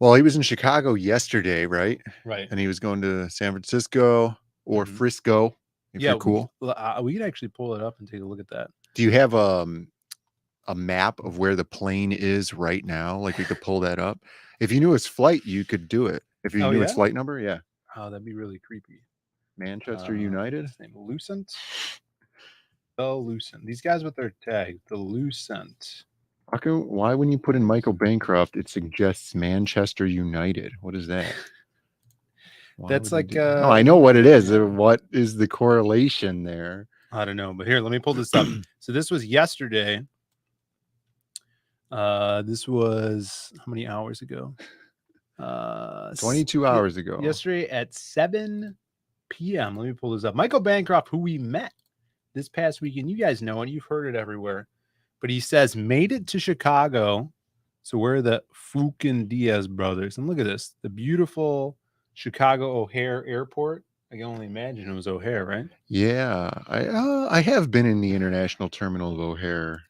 Well, he was in Chicago yesterday, right? Right. And he was going to San Francisco or Mhm. Frisco, if Yeah, you're cool. we could actually pull it up and take a look at that. Do you have a map of where the plane is right now? Like we could pull that up. If you knew his flight, you could do it. If you Oh, knew yeah? its flight number, yeah. Oh, that'd be really creepy. Manchester United. What's his name? Lucent? The Lucent. These guys with their tag, the Lucent. Why when you put in Michael Bancroft, it suggests Manchester United? What is that? Why That's would like you do that? No, I know what it is. What is the correlation there? I don't know, but here, let me pull this up. So this was yesterday. This was how many hours ago? 22 hours ago. Yesterday at 7 p.m. Let me pull this up. Michael Bancroft, who we met this past weekend. You guys know it. You've heard it everywhere. But he says, made it to Chicago. So we're the fucking Diaz brothers. And look at this. The beautiful Chicago O'Hare Airport. I can only imagine it was O'Hare, right? Yeah. I have been in the international terminal of O'Hare.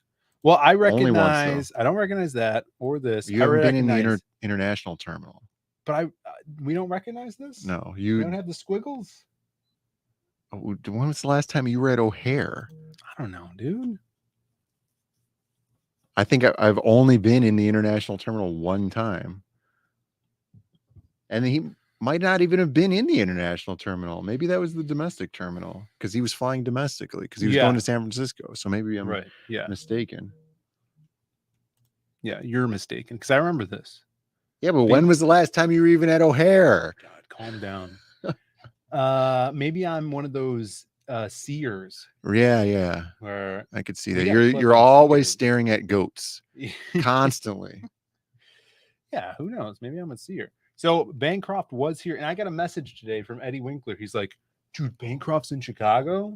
Well, I Only once, recognize. I don't recognize that or this. You haven't been in the international terminal. But we don't recognize this? No. You don't have the squiggles? Oh, when was the last time you were at O'Hare? I don't know, dude. I think I've only been in the international terminal one time. And he might not even have been in the international terminal. Maybe that was the domestic terminal because he was flying domestically because he was going to San Francisco. So maybe I'm mistaken. Yeah, you're mistaken because I remember this. Yeah, but when was the last time you were even at O'Hare? God, calm down. Maybe I'm one of those seers. Yeah. Where I could see that. You're always staring at goats constantly. Yeah, who knows? Maybe I'm a seer. So Bancroft was here, and I got a message today from Eddie Winkler. He's like, dude, Bancroft's in Chicago.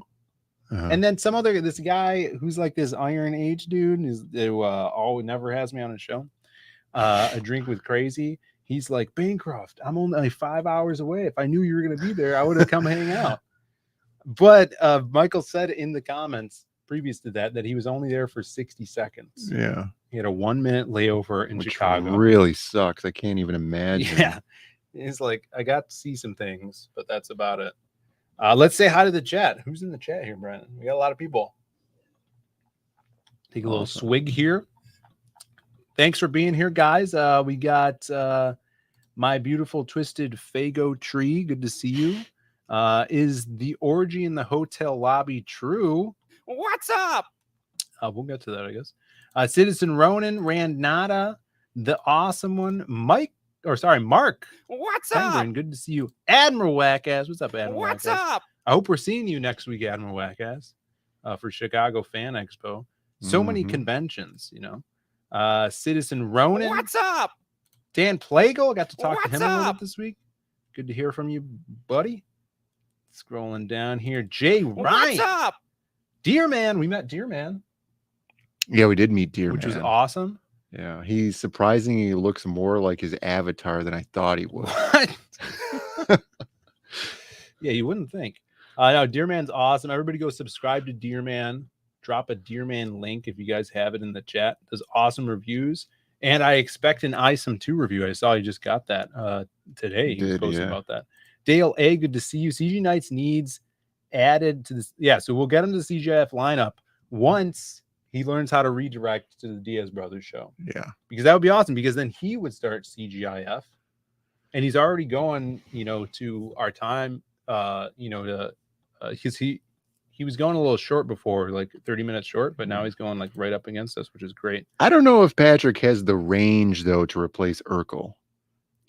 And then this guy who's like this Iron Age dude who never has me on a show. A Drink with Crazy. He's like, Bancroft, I'm only like 5 hours away. If I knew you were going to be there, I would have come hang out. But Michael said in the comments previous to that he was only there for 60 seconds. Yeah. He had a 1 minute layover in Chicago. Really sucks. I can't even imagine. Yeah. He's like, I got to see some things, but that's about it. Let's say hi to the chat. Who's in the chat here, Brandon? We got a lot of people. Take a little swig here. Thanks for being here, guys. We got my beautiful twisted Fago tree. Good to see you. Is the orgy in the hotel lobby true? What's up? We'll get to that, I guess. Citizen Ronan, Randnada, the awesome one, Mark. What's Penguin, up? Good to see you. Admiral Wackass. What's up, Admiral What's Wackass? up? I hope we're seeing you next week, Admiral Wackass, for Chicago Fan Expo. So many conventions, Citizen Ronan. What's up? Dan Plagle. I got to talk to him a little bit this week. Good to hear from you, buddy. Scrolling down here. Jay Ryan. What's up? Deer Man. We met Deer Man. Yeah, we did meet Deer Man. Which was awesome. Yeah, he surprisingly looks more like his avatar than I thought he would. What? Yeah, you wouldn't think. No, Deer Man's awesome. Everybody go subscribe to Deer Man. Drop a Deer Man link if you guys have it in the chat. Does awesome reviews. And I expect an ISOM 2 review. I saw you just got that today. He was posting about that. Dale A, good to see you. CG Knights needs added to this. Yeah, so we'll get him to the CGIF lineup once he learns how to redirect to the Diaz Brothers show. Yeah. Because that would be awesome, because then he would start CGIF. And he's already going, to our time, because he was going a little short before, like 30 minutes short, but now he's going like right up against us, which is great. I don't know if Patrick has the range though to replace Urkel.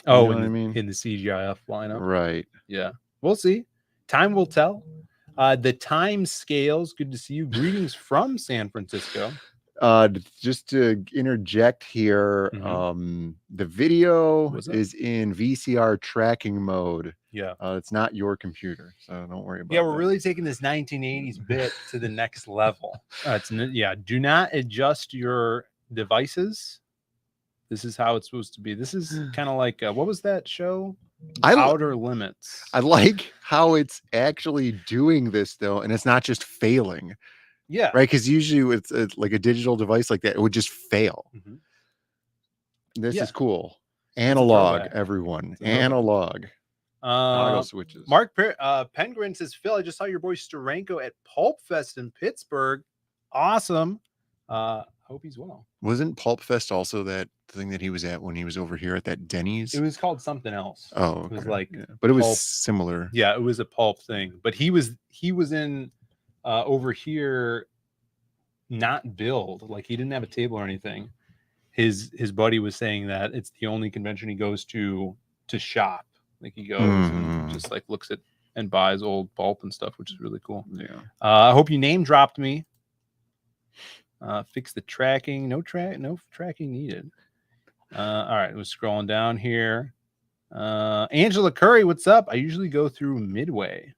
Oh, in the CGIF lineup. Right. Yeah. We'll see. Time will tell. The time scales. Good to see you. Greetings from San Francisco. Just to interject here, the video is in VCR tracking mode. Yeah. It's not your computer, so don't worry about it. Yeah, we're really taking this 1980s bit to the next level. Do not adjust your devices. This is how it's supposed to be. This is kind of like what was that show? Outer Limits. I like how it's actually doing this though, and it's not just failing. Yeah. Right. Because usually it's like a digital device like that, it would just fail. This is cool. Analog, throwback. everyone. It's a throwback. Analog. Toggle Uh, switches. Mark Pengrin says, Phil, I just saw your boy Steranko at Pulp Fest in Pittsburgh. Awesome. Hope he's well. Wasn't Pulp Fest also that thing that he was at when he was over here at that Denny's? It was called something else. Oh, okay. It was like, yeah. But it was Pulp. similar. Yeah, it was a Pulp thing. But he was in over here, not billed. Like he didn't have a table or anything. His buddy was saying that it's the only convention he goes to shop. Like he goes and just like looks at and buys old Pulp and stuff, which is really cool. Yeah. I hope you name dropped me. Fix the tracking. No tracking needed. All right, we're scrolling down here. Angela Curry, what's up? I usually go through Midway.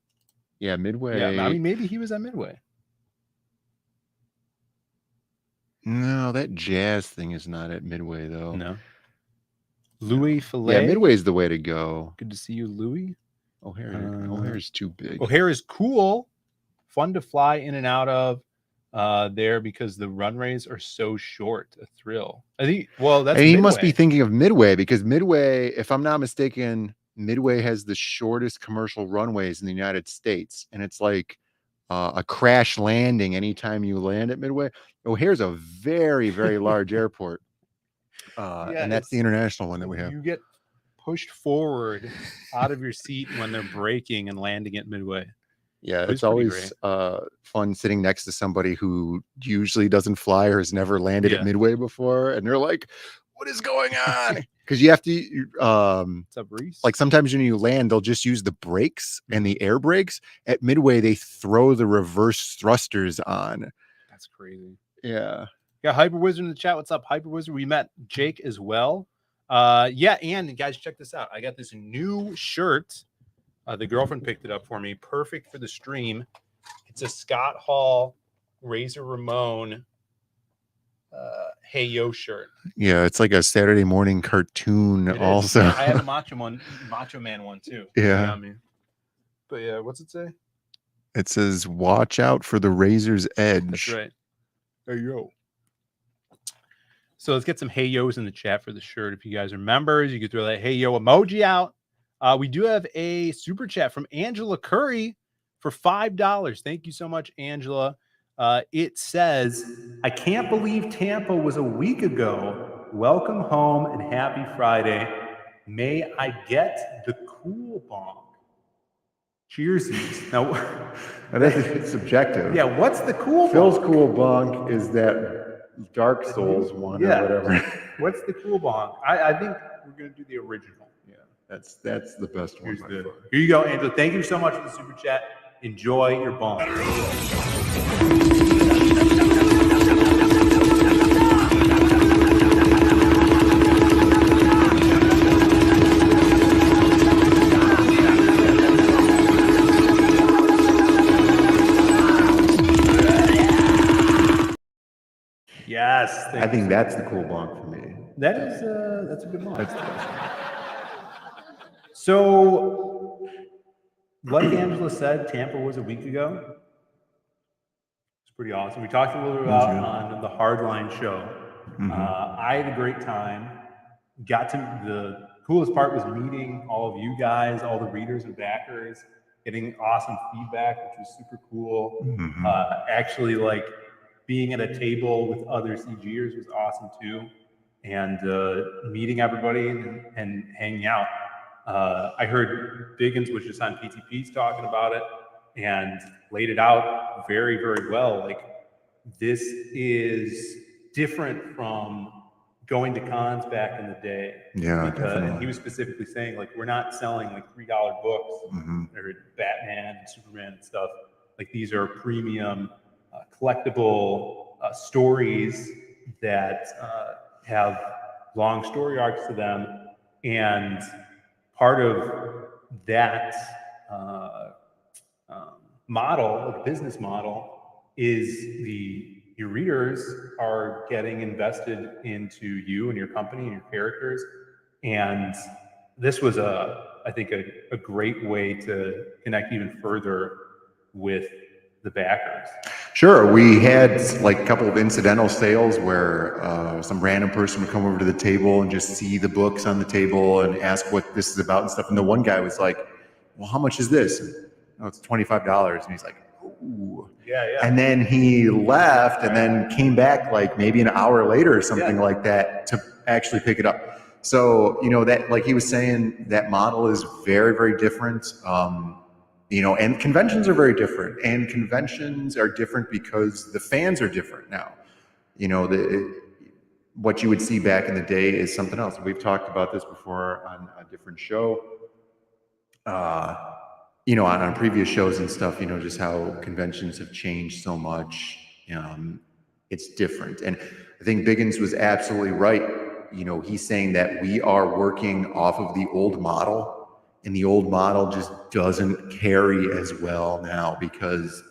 Yeah, Midway. Yeah, I mean, maybe he was at Midway. No, that jazz thing is not at Midway though. No. Louis Filet. Yeah, Midway's the way to go. Good to see you, Louis. O'Hare's too big. O'Hare is cool, fun to fly in and out of there because the runways are so short. A thrill. I think. Well, that's. And he Midway. must be thinking of Midway because Midway, if I'm not mistaken, Midway has the shortest commercial runways in the United States, and it's like a crash landing anytime you land at Midway. O'Hare's a very, very large airport, and that's the international one that we have. You get pushed forward out of your seat when they're braking and landing at Midway. Yeah, it's always fun sitting next to somebody who usually doesn't fly or has never landed at Midway before, and they're like, "What is going on?" Because you have to, What's up, Reese? like sometimes when you land, they'll just use the brakes and the air brakes. At Midway, they throw the reverse thrusters on. That's crazy. Yeah. Got Hyper Wizard in the chat. What's up, Hyper Wizard? We met Jake as well. Yeah, and guys, check this out. I got this new shirt. The girlfriend picked it up for me. Perfect for the stream. It's a Scott Hall Razor Ramon Hey Yo shirt. Yeah, it's like a Saturday morning cartoon. Also, I have a Macho Man one too. Yeah. But yeah, what's it say? It says, "Watch out for the razor's edge." That's right. Hey yo. So let's get some hey yo's in the chat for the shirt. If you guys are members, you can throw that hey yo emoji out. We do have a super chat from Angela Curry for $5. Thank you so much, Angela. It says, I can't believe Tampa was a week ago. Welcome home and happy Friday. May I get the cool bonk? Cheersies. Now, it's subjective. Yeah, what's the cool Phil's bonk? cool bonk is that Dark Souls one or whatever. What's the cool bonk? I think we're going to do the original. Yeah, that's the best one. Here you go, Angela. Thank you so much for the super chat. Enjoy your bonk. Yes. I think that's the cool bonk for me. That is that's a good one. So, like Angela said, Tampa was a week ago. It's pretty awesome. We talked a little bit about on the Hardline show. I had a great time. The coolest part was meeting all of you guys, all the readers and backers, getting awesome feedback, which was super cool. Actually, like being at a table with other CGers was awesome too. And meeting everybody and hanging out. I heard Biggins was just on PTP's talking about it and laid it out very, very well. Like, this is different from going to cons back in the day. Yeah, because he was specifically saying, like, we're not selling like $3 books or Batman and Superman and stuff. Like, these are premium, collectible stories that have long story arcs to them, and part of that model, business model, is your readers are getting invested into you and your company and your characters, and this was I think a great way to connect even further with the backers. Sure. We had like a couple of incidental sales where some random person would come over to the table and just see the books on the table and ask what this is about and stuff. And the one guy was like, well, how much is this? Oh, it's $25. And he's like, ooh. Yeah. And then he left and then came back like maybe an hour later or something like that to actually pick it up. So, that, like he was saying, that model is very, very different. And conventions are very different, and conventions are different because the fans are different now. What you would see back in the day is something else. We've talked about this before on a different show, on previous shows and stuff, just how conventions have changed so much. It's different. And I think Biggins was absolutely right. He's saying that we are working off of the old model. And the old model just doesn't carry as well now because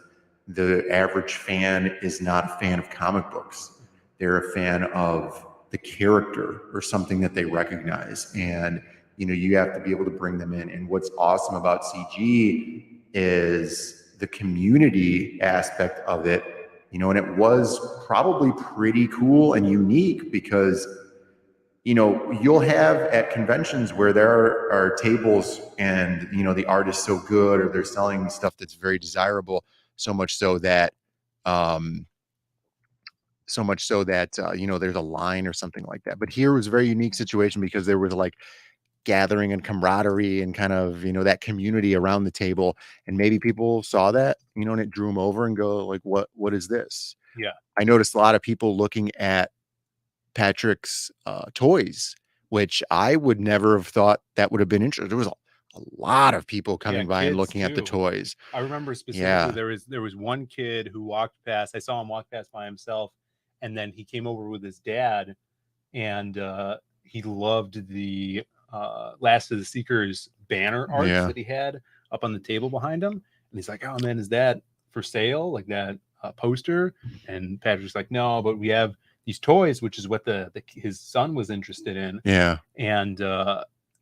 the average fan is not a fan of comic books. They're a fan of the character or something that they recognize. And, you have to be able to bring them in. And what's awesome about CG is the community aspect of it, and it was probably pretty cool and unique because you'll have at conventions where there are tables and, the art is so good or they're selling stuff that's very desirable, so much so that there's a line or something like that. But here was a very unique situation because there was like gathering and camaraderie and kind of, that community around the table. And maybe people saw that, and it drew them over and go like, what is this? Yeah. I noticed a lot of people looking at Patrick's toys, which I would never have thought that would have been interesting. There was a lot of people coming by and looking at the toys. I remember specifically there was one kid who walked past. I saw him walk past by himself, and then he came over with his dad, and he loved the Last of the Seekers banner art that he had up on the table behind him. And he's like, "Oh man, is that for sale? Like that poster?" And Patrick's like, "No, but we have these toys," which is what his son was interested in. Yeah. And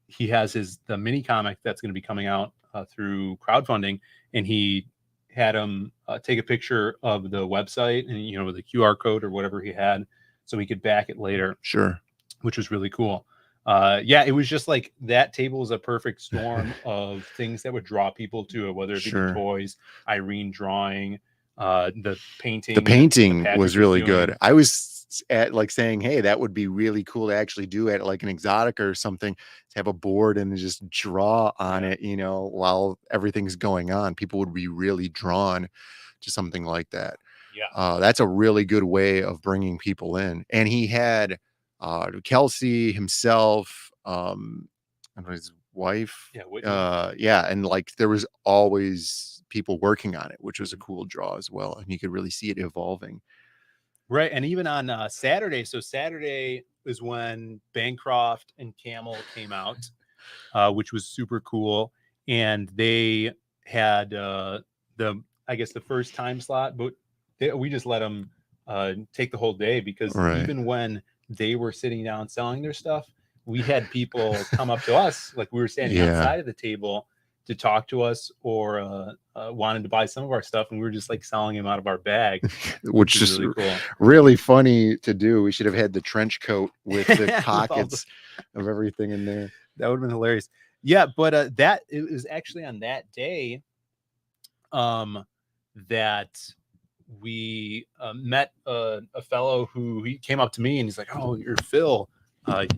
he has the mini comic that's going to be coming out through crowdfunding, and he had him take a picture of the website and with the QR code or whatever he had, so he could back it later. Sure. Which was really cool. It was just like that table was a perfect storm of things that would draw people to it, whether it be the toys, Irene drawing, the painting. The painting was really good. I was at like saying, hey, that would be really cool to actually do at like an Exotica or something, to have a board and just draw on it, while everything's going on. People would be really drawn to something like that. Yeah. That's a really good way of bringing people in. And he had Kelsey himself, and his wife. And like there was always people working on it, which was a cool draw as well. And you could really see it evolving. Right. And even on Saturday. So Saturday is when Bancroft and Camel came out, which was super cool. And they had the first time slot, but we just let them take the whole day because even when they were sitting down selling their stuff, we had people come up to us, like we were standing outside of the table, to talk to us or wanted to buy some of our stuff, and we were just like selling them out of our bag, which is really cool. Really funny to do. We should have had the trench coat with the pockets of everything in there. That would have been hilarious. Yeah, but it was actually on that day that we met a fellow who he came up to me and he's like, "Oh, you're Phil.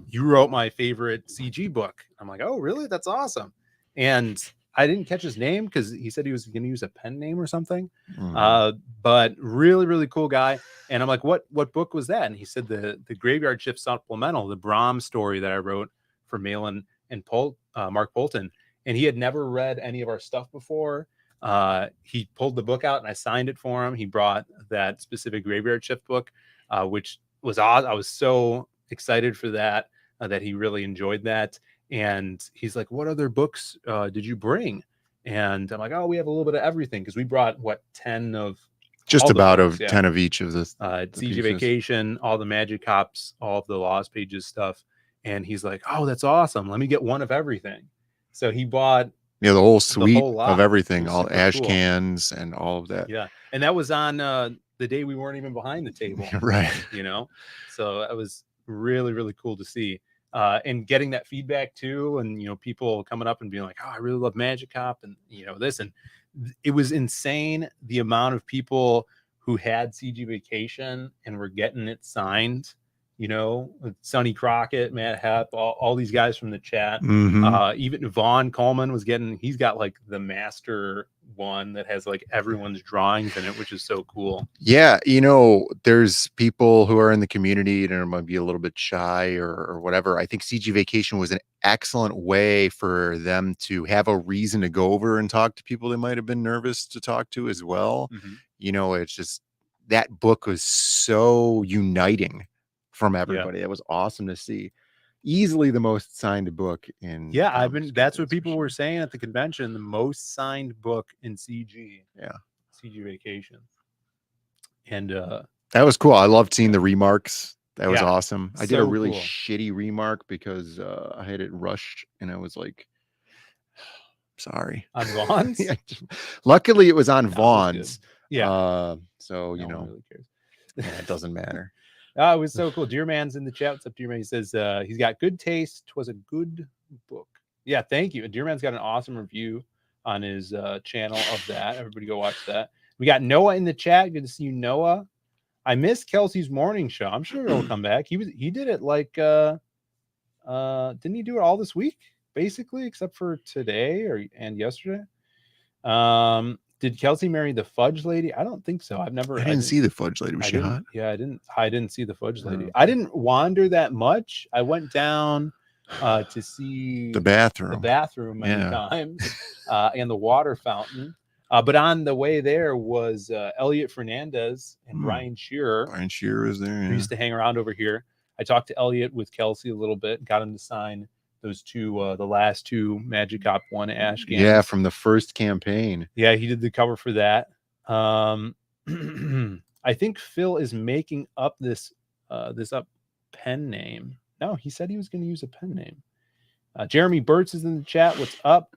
You wrote my favorite CG book." I'm like, "Oh, really? That's awesome." And I didn't catch his name because he said he was going to use a pen name or something. But really, really cool guy. And I'm like, what book was that? And he said the Graveyard Shift Supplemental, the Brahms story that I wrote for Malin and Mark Bolton. And he had never read any of our stuff before. He pulled the book out and I signed it for him. He brought that specific Graveyard Shift book, which was awesome. I was so excited for that, that he really enjoyed that. And he's like, "What other books did you bring?" And I'm like, "Oh, we have a little bit of everything," because we brought 10 of just about books, 10 of each of this. CG Vacation, all the Magic Cops, all of the Lost Pages stuff. And he's like, "Oh, that's awesome. Let me get one of everything." So he bought Yeah, the whole suite whole lot. of everything, It was all super ash cool. cans and all of that. Yeah, and that was on the day we weren't even behind the table. Right. You know, so that was really, really cool to see. And getting that feedback too, and people coming up and being like, "Oh, I really love Magic Cop," and this, and it was insane the amount of people who had CG Vacation and were getting it signed. With Sonny Crockett, Matt Hepp, all these guys from the chat. Mhm. Even Vaughn Coleman he's got like the master one that has like everyone's drawings in it, which is so cool. Yeah, there's people who are in the community and might be a little bit shy or whatever. I think CG Vacation was an excellent way for them to have a reason to go over and talk to people they might have been nervous to talk to as well. It's just that book was so uniting from everybody. It was awesome to see. Easily the most signed book in that's what people were saying at the convention, the most signed book in CG. CG Vacation. And that was cool. I loved seeing the remarks. That was awesome. I did a so really cool. shitty remark because I had it rushed and I was like, sorry. On Vaughn's? Luckily it was on Vaughn's. Yeah. So no one really cares. It doesn't matter. It was so cool. Deerman's in the chat. What's up, Deerman? He says he's got good taste. Was a good book. Yeah, thank you. Deerman's got an awesome review on his channel of that. Everybody go watch that. We got Noah in the chat. Good to see you, Noah. I missed Kelsey's morning show. I'm sure he'll come back. He did it like didn't he do it all this week, basically, except for today and yesterday? Did Kelsey marry the Fudge Lady? I don't think so. I didn't see the Fudge Lady. Was she hot? Yeah, I didn't see the Fudge Lady. I didn't wander that much. I went down to see the bathroom many times and the water fountain. But on the way there was Elliot Fernandez and Brian Shearer. Brian Shearer is there. Who used to hang around over here. I talked to Elliot with Kelsey a little bit, got him to sign those two, the last two Magic Cop 1 ash cans. Yeah, from the first campaign. Yeah, he did the cover for that. I think Phil is making up this pen name. No, he said he was going to use a pen name. Jeremy Burtz is in the chat. What's up?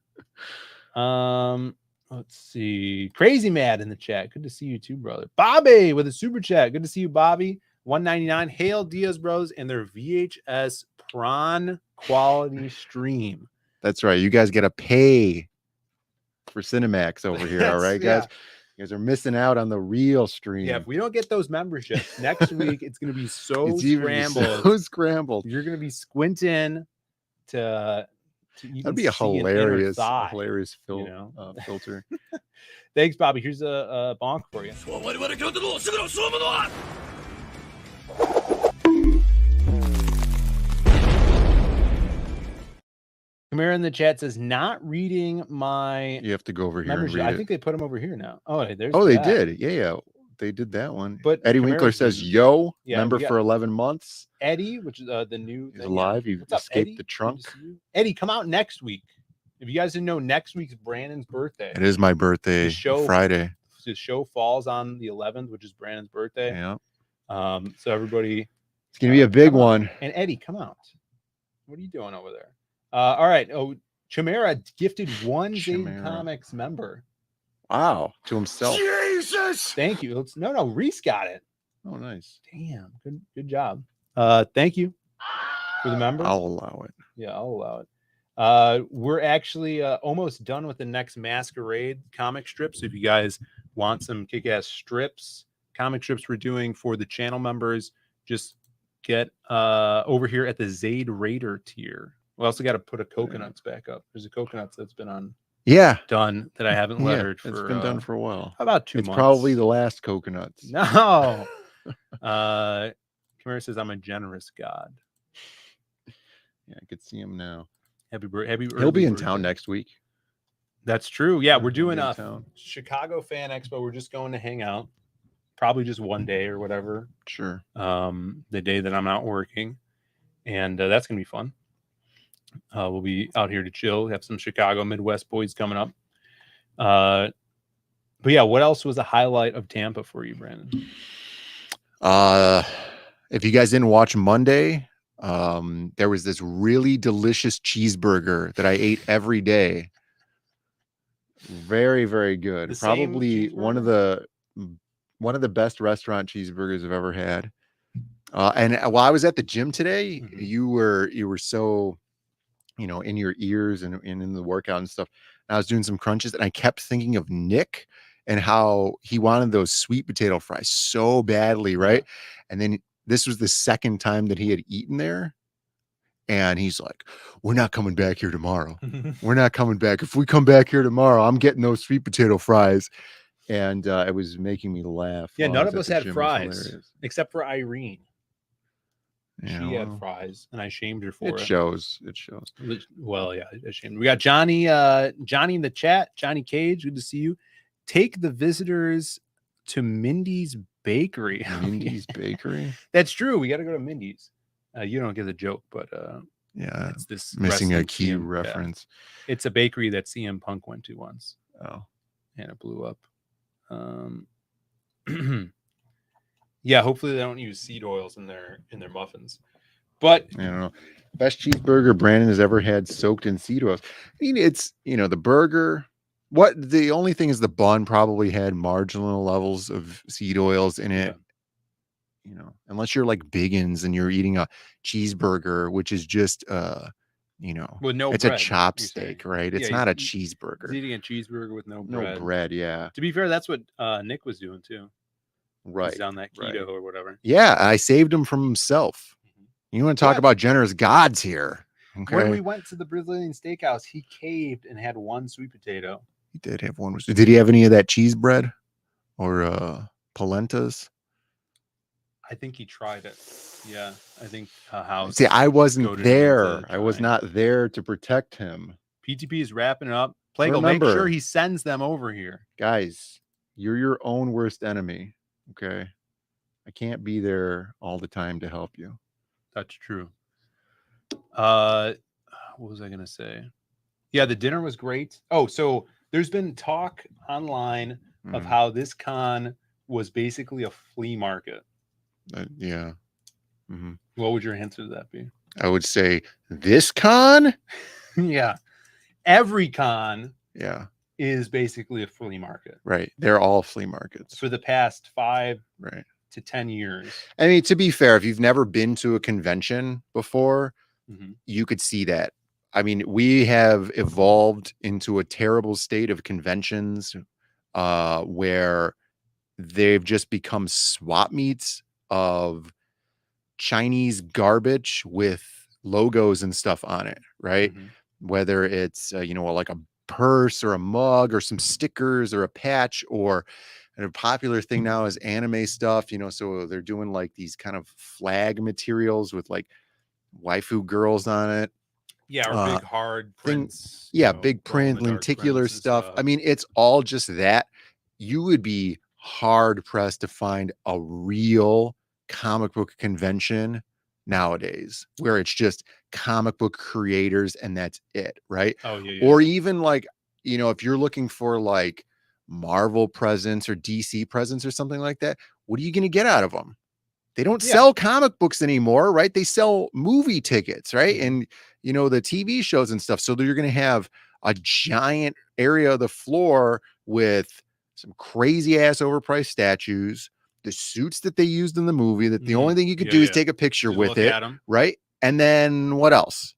Let's see. Crazy Mad in the chat. Good to see you too, brother. Bobby with a super chat. Good to see you, Bobby. 199. Hail Diaz Bros and their VHS prawn quality stream. That's right. You guys got to pay for Cinemax over here. All right, guys. You guys are missing out on the real stream. Yeah, if we don't get those memberships next week, it's going to be so scrambled. So scrambled. You're going to be squinting to even that'd be a hilarious filter. Thanks, Bobby. Here's a bonk for you. Kamara in the chat says, not reading my You have to go over here membership. and read I think they put them over here now. Oh, there's they did. Yeah. They did that one. But Eddie Winkler says, yo, member for 11 months. Eddie, which is the new He's alive. He escaped the trunk. Eddie, come out next week. If you guys didn't know, next week's Brandon's birthday. It is my birthday, Friday. The show falls on the 11th, which is Brandon's birthday. Yeah. So everybody, it's gonna be a big one. And Eddie, come out. What are you doing over there? All right. Oh, Chimera gifted one Zane Comics member. Wow, to himself. Jesus! Thank you. No, Reese got it. Oh, nice. Damn, good job. Thank you for the member. I'll allow it. Yeah, I'll allow it. We're actually almost done with the next Masquerade comic strip. So if you guys want some kick-ass strips, comic strips we're doing for the channel members, just get over here at the Zaid Raider tier. We also got to put a coconuts back up. There's a coconuts that's been on done that I haven't lettered for. It's been done for a while. About 2 months. It's probably the last coconuts. No. Kamara says I'm a generous God. Yeah, I could see him now. Happy He'll be in town next week. That's true. Yeah, we're doing a Chicago Fan Expo. We're just going to hang out. Probably just one day or whatever. Sure. The day that I'm not working. And that's going to be fun. We'll be out here to chill. We have some Chicago Midwest boys coming up. But yeah, what else was a highlight of Tampa for you, Brandon? If you guys didn't watch Monday, there was this really delicious cheeseburger that I ate every day Very, very good. The same Probably one of the best restaurant cheeseburgers I've ever had. And while I was at the gym today, Mhm. you were so, in your ears and in the workout and stuff. And I was doing some crunches and I kept thinking of Nick and how he wanted those sweet potato fries so badly, right? And then this was the second time that he had eaten there. And he's like, we're not coming back here tomorrow. We're not coming back. If we come back here tomorrow, I'm getting those sweet potato fries. And it was making me laugh. Yeah, while I none was of at us the had gym. It was fries hilarious. except for Irene. Yeah, She had well, fries, and I shamed her for it it. shows. It shows. Well, yeah, I shamed. We got Johnny in the chat. Johnny Cage, good to see you. Take the visitors to Mindy's Bakery. Mindy's Bakery. That's true. We got to go to Mindy's. You don't get the joke, but yeah, it's this missing a wrestling key CM reference. Yeah. It's a bakery that CM Punk went to once. Oh, and it blew up. Yeah, hopefully they don't use seed oils in their muffins. But I don't know. Best cheeseburger Brandon has ever had soaked in seed oils. I mean, it's the burger. The only thing is the bun probably had marginal levels of seed oils in it. Unless you're like Biggins and you're eating a cheeseburger, which is just with no it's bread, a chopstick, right? It's not a cheeseburger. He's eating a cheeseburger with no No bread, yeah. To be fair, that's what Nick was doing too. Right. He's on that keto or whatever. Yeah, I saved him from himself. You want to talk about generous gods here? Okay. When we went to the Brazilian steakhouse, he caved and had one sweet potato. He did have one. Did he have any of that cheese bread or polentas? I think he tried it. Yeah, I think how. See, I wasn't there. I was not there to protect him. PTP is wrapping it up. Plago, make sure he sends them over here. Guys, you're your own worst enemy. Okay. I can't be there all the time to help you. That's true. What was I gonna say? Yeah, the dinner was great. Oh, so there's been talk online of how this con was basically a flea market. Yeah. Mm-hmm. What would your answer to that be? I would say this con. Yeah, every con. Yeah. Is basically a flea market. Right. They're all flea markets for the past 5 right. to 10 years. I mean, to be fair, if you've never been to a convention before, you could see that. I mean, we have evolved into a terrible state of conventions where they've just become swap meets of Chinese garbage with logos and stuff on it, right? Whether it's, like a purse or a mug or some stickers or a patch, or a popular thing now is anime stuff, so they're doing like these kind of flag materials with like waifu girls on it. Yeah, or big hard prints. Big print, lenticular stuff. I mean, it's all just that. You would be hard pressed to find a real comic book convention nowadays where it's just comic book creators and that's it, right? Or even like, if you're looking for like Marvel presence or DC presence or something like that, what are you going to get out of them? They don't sell comic books anymore, right? They sell movie tickets, right? And the TV shows and stuff. So you're going to have a giant area of the floor with some crazy ass overpriced statues, the suits that they used in the movie, that the only thing you could do is take a picture with it, right? And then what else?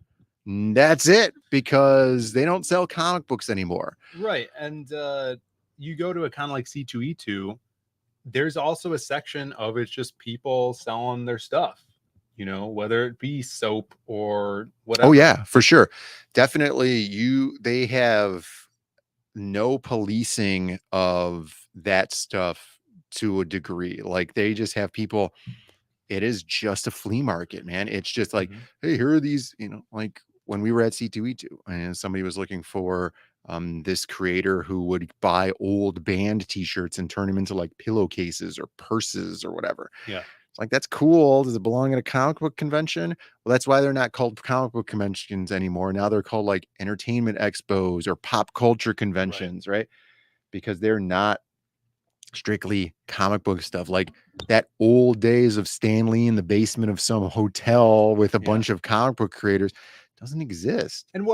That's it, because they don't sell comic books anymore. Right. And you go to a kind of like C2E2, there's also a section of it's just people selling their stuff, whether it be soap or whatever. Oh yeah, for sure. Definitely they have no policing of that stuff to a degree. Like they just have people, it is just a flea market, man. It's just like, hey, here are these, like when we were at C2E2 and somebody was looking for this creator who would buy old band t-shirts and turn them into like pillowcases or purses or whatever. Yeah. It's like, that's cool. Does it belong at a comic book convention? Well, that's why they're not called comic book conventions anymore. Now they're called like entertainment expos or pop culture conventions, right? Because they're not strictly comic book stuff. Like that old days of Stan Lee in the basement of some hotel with a bunch of comic book creators. Doesn't exist. And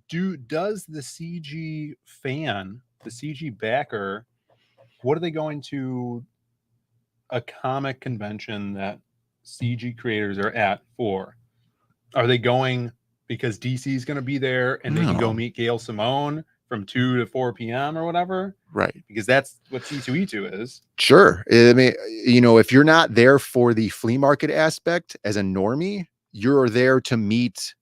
does the CG fan, the CG backer, what are they going to a comic convention that CG creators are at for? Are they going because DC is going to be there and they can go No. meet Gail Simone from 2 to 4 p.m. or whatever? Right. Because that's what C2E2 is. Sure. I mean, you know, if you're not there for the flea market aspect as a normie, you're there to meet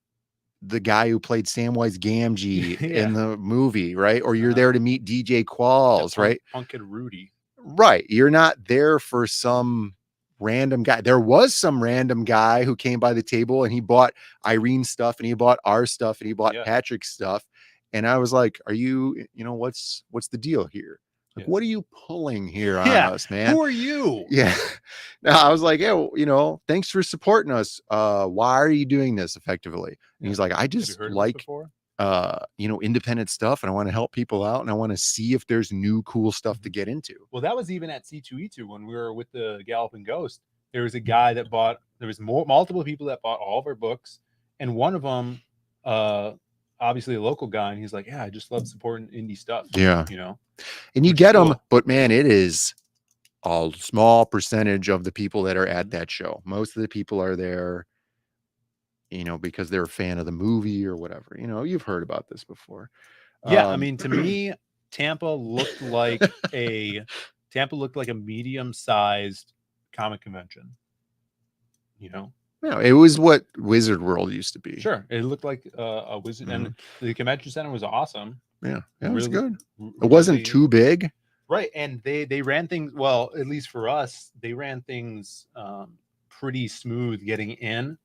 the guy who played Samwise Gamgee in the movie, right? Or you're there to meet DJ Qualls, right? Punk Kid Rudy. Right. You're not there for some random guy. There was some random guy who came by the table and he bought Irene's stuff and he bought our stuff and he bought Patrick's stuff. And I was like, are you, you know, what's the deal here? Like, what are you pulling here on us, man? Who are you? Yeah. No, I was like, yeah, you know, thanks for supporting us. Why are you doing this effectively? And he's like, I just like, you know, independent stuff and I want to help people out and I want to see if there's new cool stuff to get into. Well, that was even at C2E2 when we were with the Galloping Ghost. There was a guy that there was multiple people that bought all of our books. And one of them, obviously a local guy, and he's like, yeah, I just love supporting indie stuff. Yeah. You know, and you get them, but man, it is a small percentage of the people that are at that show. Most of the people are there, you know, because they're a fan of the movie or whatever. You know, you've heard about this before. Yeah, I mean, to me, Tampa looked like a medium-sized comic convention. You know, no, it was what Wizard World used to be. Sure, it looked like a Wizard, and the convention center was awesome. Yeah, it was good. It wasn't too big. Right, and they ran things well. At least for us, they ran things pretty smooth getting in.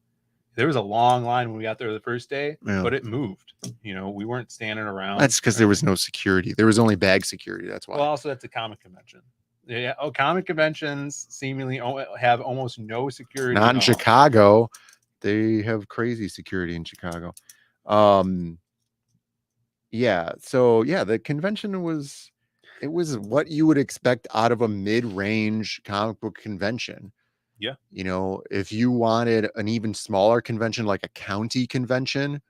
There was a long line when we got there the first day, but it moved. You know, we weren't standing around. That's because there was no security. There was only bag security. That's why. Well, also that's a comic convention. Yeah, comic conventions seemingly have almost no security. Not in Chicago. They have crazy security in Chicago. Yeah. So yeah, the convention was what you would expect out of a mid-range comic book convention. Yeah. You know, if you wanted an even smaller convention, like a county convention,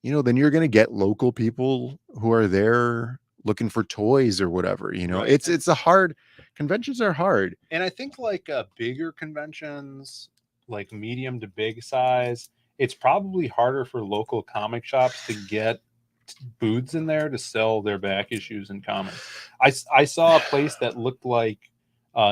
you know, then you're going to get local people who are there looking for toys or whatever, you know. Right. It's a hard, conventions are hard. And I think like bigger conventions, like medium to big size, it's probably harder for local comic shops to get booths in there to sell their back issues and comics. I saw a place that looked like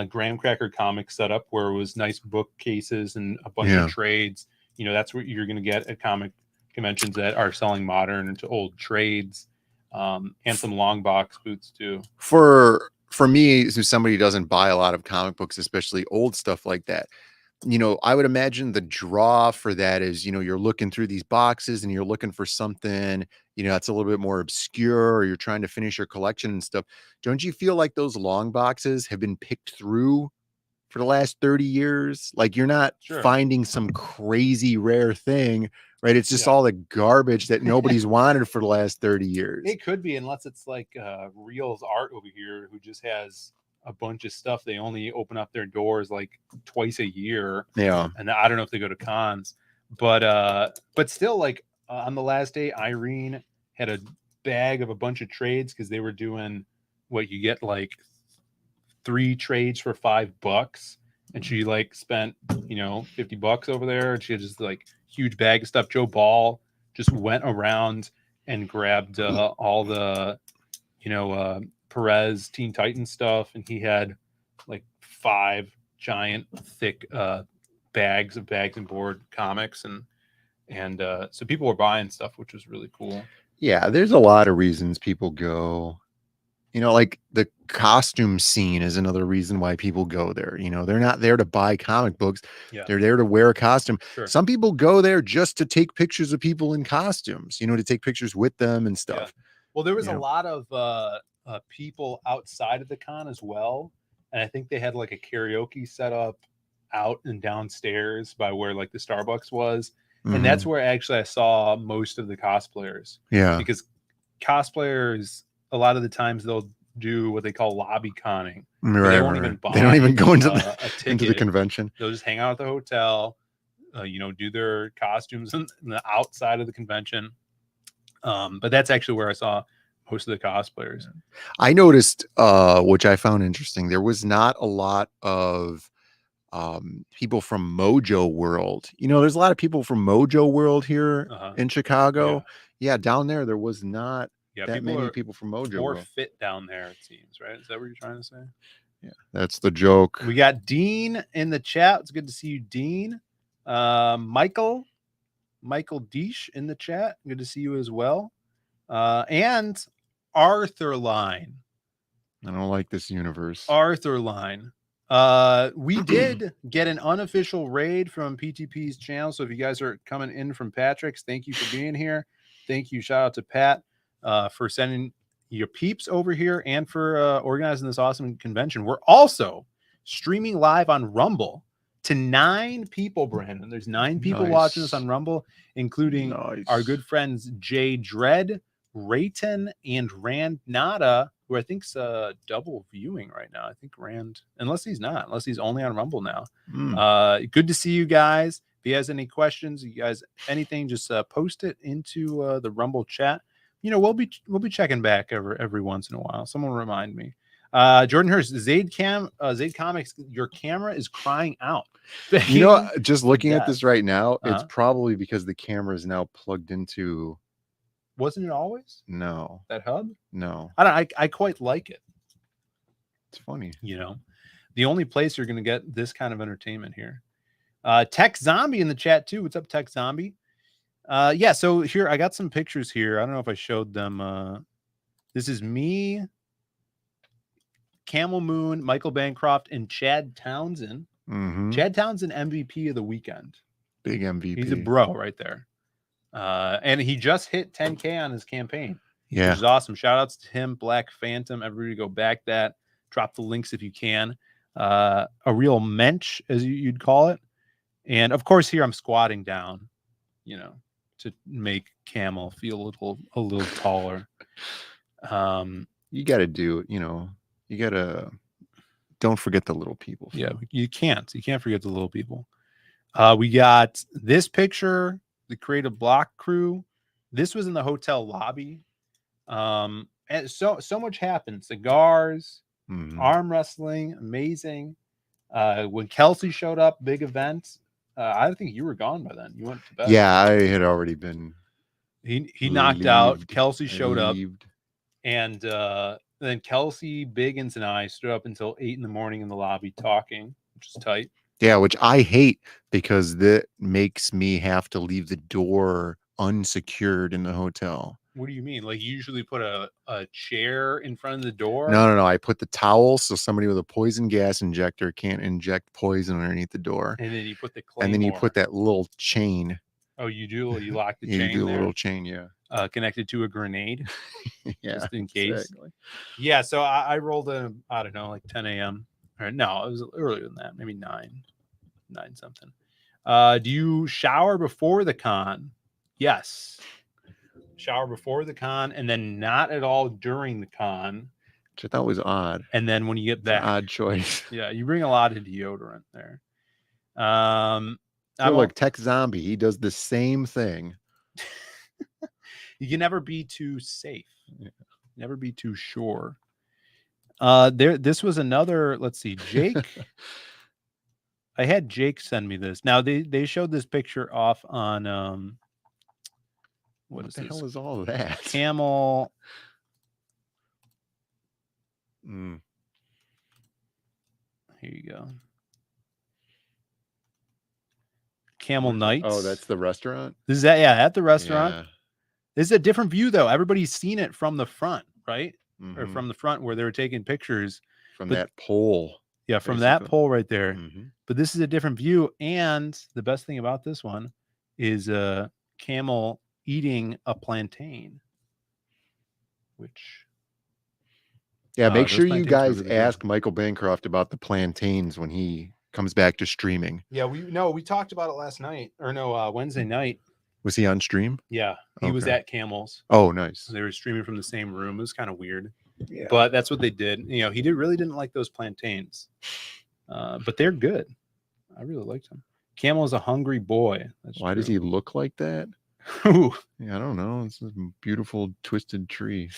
Graham Cracker Comics setup where it was nice bookcases and a bunch of trades. You know, that's what you're going to get at comic conventions that are selling modern to old trades, and some long box booths too. For me, who's somebody who doesn't buy a lot of comic books, especially old stuff like that, you know, I would imagine the draw for that is, you know, you're looking through these boxes and you're looking for something, you know, that's a little bit more obscure, or you're trying to finish your collection and stuff. Don't you feel like those long boxes have been picked through for the last 30 years? Like you're not finding some crazy rare thing, right? It's just all the garbage that nobody's wanted for the last 30 years. It could be, unless it's like Reels Art over here, who just has a bunch of stuff. They only open up their doors like twice a year. Yeah. And I don't know if they go to cons, but still, like on the last day, Irene had a bag of a bunch of trades because they were doing what you get, like 3 trades for $5. And she like spent, you know, $50 over there. And she had just like huge bag of stuff. Joe Ball just went around and grabbed all the, you know, Perez Teen Titans stuff, and he had like 5 giant thick bags and board comics, and so people were buying stuff, which was really cool. Yeah, there's a lot of reasons people go. You know, like the costume scene is another reason why people go there. You know, they're not there to buy comic books. They're there to wear a costume. Some people go there just to take pictures of people in costumes, you know, to take pictures with them and stuff. Well, there was a lot of people outside of the con as well, and I think they had like a karaoke set up out and downstairs by where like the Starbucks was, and that's where actually I saw most of the cosplayers. Because cosplayers, a lot of the times they'll do what they call lobby conning. They won't even buy. They don't even go into a ticket. into the convention. They'll just hang out at the hotel, do their costumes in the outside of the convention. But that's actually where I saw most of the cosplayers. I noticed, which I found interesting, there was not a lot of people from Mojo World. There's a lot of people from Mojo World here in Chicago. Yeah, down there was not that many people from Mojo more World. fit down there, it seems, right? Is that what you're trying to say? Yeah, that's the joke. We got Dean in the chat. It's good to see you, Dean. Michael Deesh in the chat. Good to see you as well. And Arthur Line. I don't like this universe. Arthur Line. We did get an unofficial raid from PTP's channel. So if you guys are coming in from Patrick's, thank you for being here. Thank you. Shout out to Pat for sending your peeps over here and for organizing this awesome convention. We're also streaming live on Rumble to 9 people, Brandon. There's 9 people watching us on Rumble, including our good friends Jay Dredd, Rayton, and Rand Nada, who I think's double viewing right now. I think Rand, unless he's only on Rumble now. Good to see you guys. If you guys have any questions, you guys anything, just post it into the Rumble chat. We'll be checking back every once in a while. Someone remind me. Jordan Hurst, Zaid Comics, your camera is crying out. Just looking at this right now, it's probably because the camera is now plugged into. Wasn't it always? No. That hub? No. I quite like it. It's funny. The only place you're going to get this kind of entertainment here. Tech Zombie in the chat too. What's up, Tech Zombie? Yeah, so here I got some pictures here. I don't know if I showed them. This is me, Camel Moon, Michael Bancroft, and Chad Townsend. Chad Townsend, MVP of the weekend. Big MVP. He's a bro right there. And he just hit 10K on his campaign. Yeah. Which is awesome. Shout outs to him, Black Phantom. Everybody go back that. Drop the links if you can. A real mensch, as you'd call it. And of course, here I'm squatting down, to make Camel feel a little taller. You got to do, you got to don't forget the little people. Yeah, you can't forget the little people. We got this picture, the Creative Block crew. This was in the hotel lobby. And so much happened. Cigars, arm wrestling, amazing. When Kelsey showed up, big event. I think you were gone by then. You went to bed. Yeah, I had already been. He knocked out. Kelsey showed up, and then Kelsey, Biggins, and I stood up until 8 a.m. in the lobby talking, which is tight. Yeah, which I hate because that makes me have to leave the door unsecured in the hotel. What do you mean? Like, you usually put a chair in front of the door? No. I put the towel so somebody with a poison gas injector can't inject poison underneath the door. And then you put the claymore. And then you put that little chain. Oh, you do? You lock the chain You do there? a little chain, yeah. Connected to a grenade. Yeah, just in case. Exactly. Yeah, so I rolled in, I don't know, like 10 a.m. Or no, it was earlier than that. Maybe 9 something. Do you shower before the con? Yes. Shower before the con, and then not at all during the con, which I thought was odd. And then when you get back, odd choice. Yeah, you bring a lot of deodorant there. Look, Tech Zombie, he does the same thing. You can never be too safe. Yeah. Never be too sure. This was another. Let's see, Jake. I had Jake send me this. Now they showed this picture off on What is the this? hell is all that? Camel. Here you go. Camel Nights. Oh, that's the restaurant? This is that, yeah, at the restaurant. Yeah. This is a different view, though. Everybody's seen it from the front, right? Or from the front where they were taking pictures. From that pole. Yeah, from that pole right there. But this is a different view. And the best thing about this one is Camel eating a plantain. Which... Yeah, make sure you guys ask Michael Bancroft about the plantains when he comes back to streaming. Yeah, we talked about it last night. Or no, Wednesday night. Was he on stream? Yeah, he was at Camel's. Oh, nice. They were streaming from the same room. It was kind of weird. Yeah. But that's what they did. You know, really didn't like those plantains. But they're good. I really liked them. Camel is a hungry boy. That's Why does he look like that? he? Yeah, I don't know. It's a beautiful twisted tree.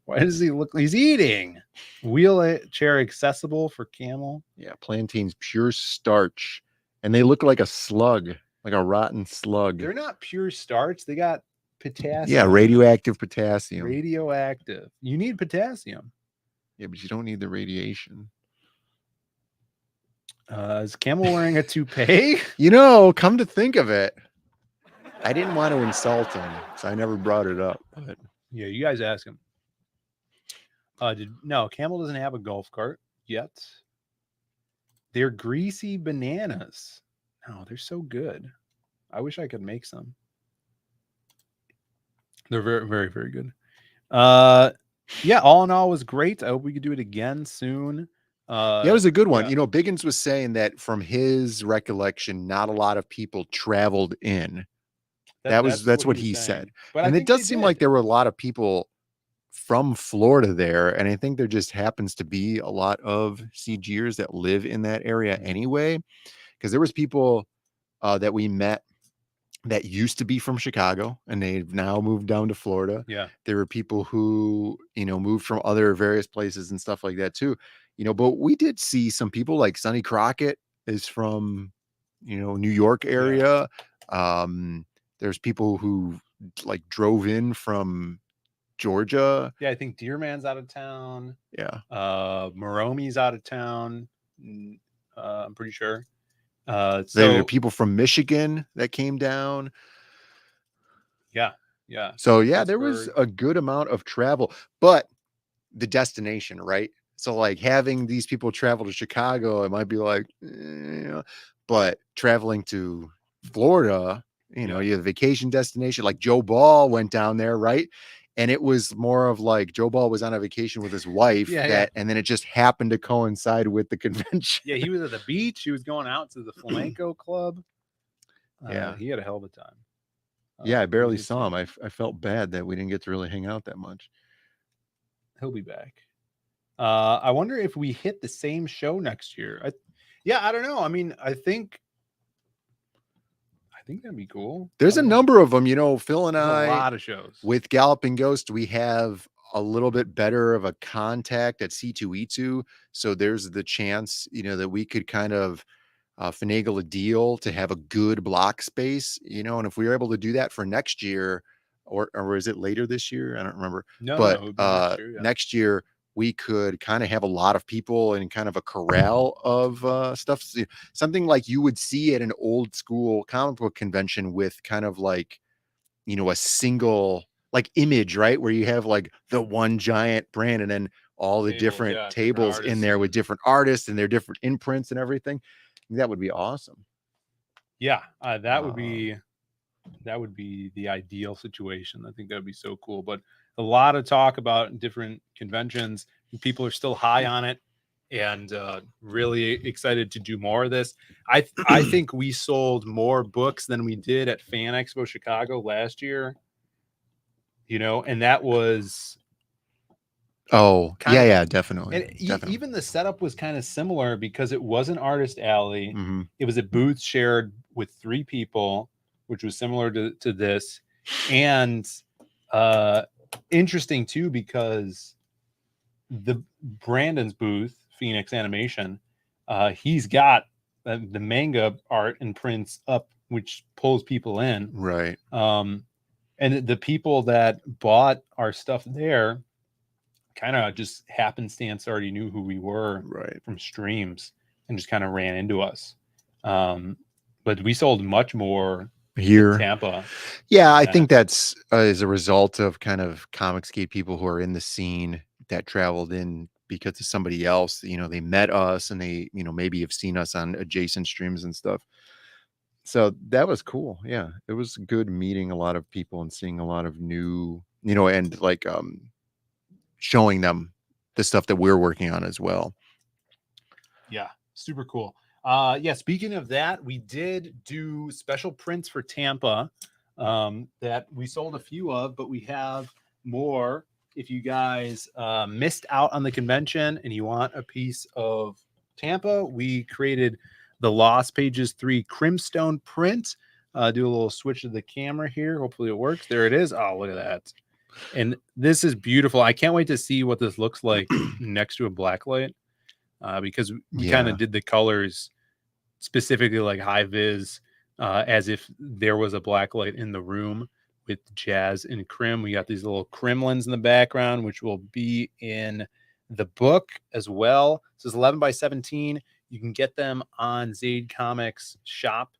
Why does he look? He's eating. Wheelchair accessible for Camel. Yeah, plantains, pure starch, and they look like a slug, like a rotten slug. They're not pure starch. They got potassium. Yeah, radioactive potassium. Radioactive. You need potassium. Yeah, but you don't need the radiation. Is Camel wearing a toupee? You know, come to think of it, I didn't want to insult him, so I never brought it up. But Yeah, you guys ask him. No, Camel doesn't have a golf cart yet. They're greasy bananas. No, they're so good. I wish I could make some. They're very, very, very good. Yeah, all in all, was great. I hope we could do it again soon. yeah, it was a good one. yeah. You know, Biggins was saying that from his recollection, not a lot of people traveled in. That's what he said. But And I it think does they seem did. like there were a lot of people from Florida there. And I think there just happens to be a lot of CGers that live in that area anyway. Because there was people that we met that used to be from Chicago and they've now moved down to Florida. Yeah. There were people who, you know, moved from other various places and stuff like that too. You know, but we did see some people like Sonny Crockett is from, you know, New York area. There's people who like drove in from Georgia. Yeah, I think Deerman's out of town. Yeah. Moromi's out of town. I'm pretty sure. There So were people from Michigan that came down. yeah. So yeah, there was a good amount of travel, but the destination, right? So like having these people travel to Chicago, it might be like, you know, but traveling to Florida, you know, you have a vacation destination. Like Joe Ball went down there, right? And it was more of like Joe Ball was on a vacation with his wife and then it just happened to coincide with the convention. Yeah, he was at the beach. He was going out to the flamenco club. Yeah. He had a hell of a time. Yeah, I barely saw him. I felt bad that we didn't get to really hang out that much. He'll be back. I wonder if we hit the same show next year. I don't know. I mean, I think that'd be cool. There's a number of them, you know, Phil and There's I, a lot of shows with Galloping Ghost, we have a little bit better of a contact at C2E2. So there's the chance, you know, that we could kind of finagle a deal to have a good block space, you know, and if we were able to do that for next year, or is it later this year? I don't remember. But it would be next year, next year, we could kind of have a lot of people in kind of a corral of stuff, something like you would see at an old school comic book convention with kind of like, you know, a single like image, right? Where you have like the one giant brand and then all the different tables in there with different artists and their different imprints and everything. That would be awesome. Yeah, that would be the ideal situation. I think that would be so cool. But a lot of talk about different conventions. People are still high on it and really excited to do more of this. I think we sold more books than we did at Fan Expo Chicago last year. You know, and that was definitely. And definitely. even the setup was kind of similar because it was an artist alley. Mm-hmm. It was a booth shared with 3 people, which was similar to this. And interesting too, because the Brandon's booth, Phoenix Animation, he's got the manga art and prints up, which pulls people in. Right. And the people that bought our stuff there kind of just happenstance already knew who we were from streams and just kind of ran into us. But we sold much more here in Tampa. Yeah, I think that's as a result of kind of Comicsgate people who are in the scene that traveled in because of somebody else. You know, they met us and they, you know, maybe have seen us on adjacent streams and stuff. So that was cool. Yeah, it was good meeting a lot of people and seeing a lot of new, you know, and like showing them the stuff that we're working on as well. Yeah, super cool. Speaking of that, we did do special prints for Tampa that we sold a few of, but we have more. If you guys missed out on the convention and you want a piece of Tampa, we created the Lost Pages 3 Crimstone print. Do a little switch of the camera here. Hopefully it works. There it is. Oh, look at that. And this is beautiful. I can't wait to see what this looks like next to a blacklight, because we kind of did the colors specifically like high vis, as if there was a blacklight in the room with Jazz and Crim. We got these little Kremlins in the background, which will be in the book as well. This is 11 by 17. You can get them on Zaid Comics shop,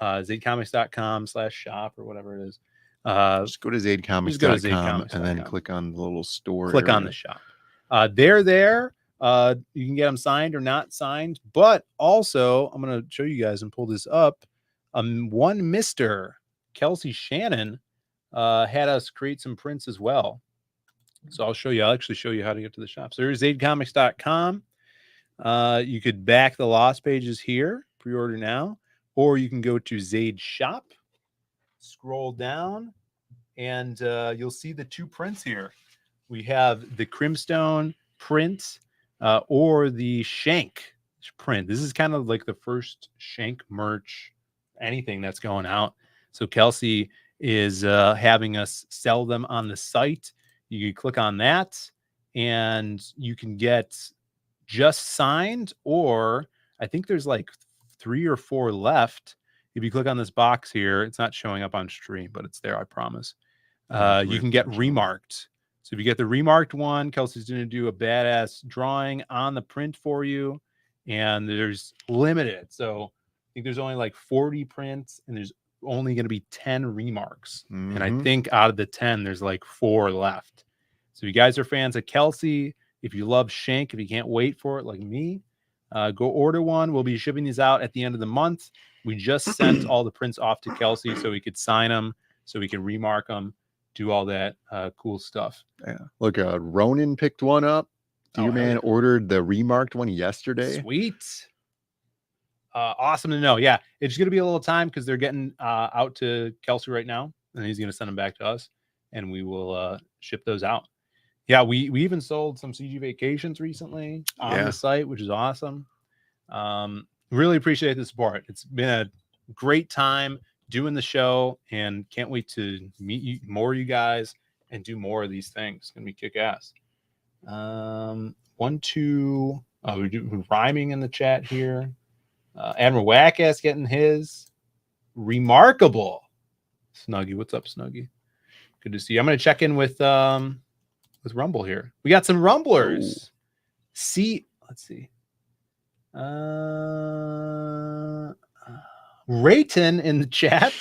zaidcomics.com/shop or whatever it is. Just go to zaidcomics.com and then click on the little store. Click on the shop. They're there. You can get them signed or not signed, but also I'm going to show you guys and pull this up. One Mr. Kelsey Shannon had us create some prints as well. So I'll show you. I'll actually show you how to get to the shop. So here's zaidcomics.com. You could back the Lost Pages here, pre-order now, or you can go to Zaid Shop, scroll down, and you'll see the two prints here. We have the Crimstone print or the Shank print. This is kind of like the first Shank merch, anything that's going out. So Kelsey is having us sell them on the site. You can click on that and you can get just signed, or I think there's like 3 or 4 left. If you click on this box here, it's not showing up on stream, but it's there, I promise. You can get remarked. So if you get the remarked one, Kelsey's going to do a badass drawing on the print for you. And there's limited. So I think there's only like 40 prints and there's only going to be 10 remarks. Mm-hmm. And I think out of the 10, there's like 4 left. So if you guys are fans of Kelsey, if you love Shank, if you can't wait for it like me, go order one. We'll be shipping these out at the end of the month. We just sent all the prints off to Kelsey so we could sign them, so we can remark them, do all that cool stuff. Yeah. Look, Ronan picked one up. Dear Man ordered the remarked one yesterday. Sweet. Awesome to know. Yeah, it's going to be a little time because they're getting out to Kelsey right now, and he's going to send them back to us, and we will ship those out. Yeah, we even sold some CG Vacations recently on the site, which is awesome. Really appreciate the support. It's been a great time doing the show, and can't wait to meet you, more of you guys, and do more of these things. It's going to be kick-ass. 1, 2. Oh, we're rhyming in the chat here. Admiral Wackass getting his. Remarkable. Snuggie, what's up, Snuggie? Good to see you. I'm going to check in with Rumble here. We got some Rumblers. See, let's see. Rayton in the chat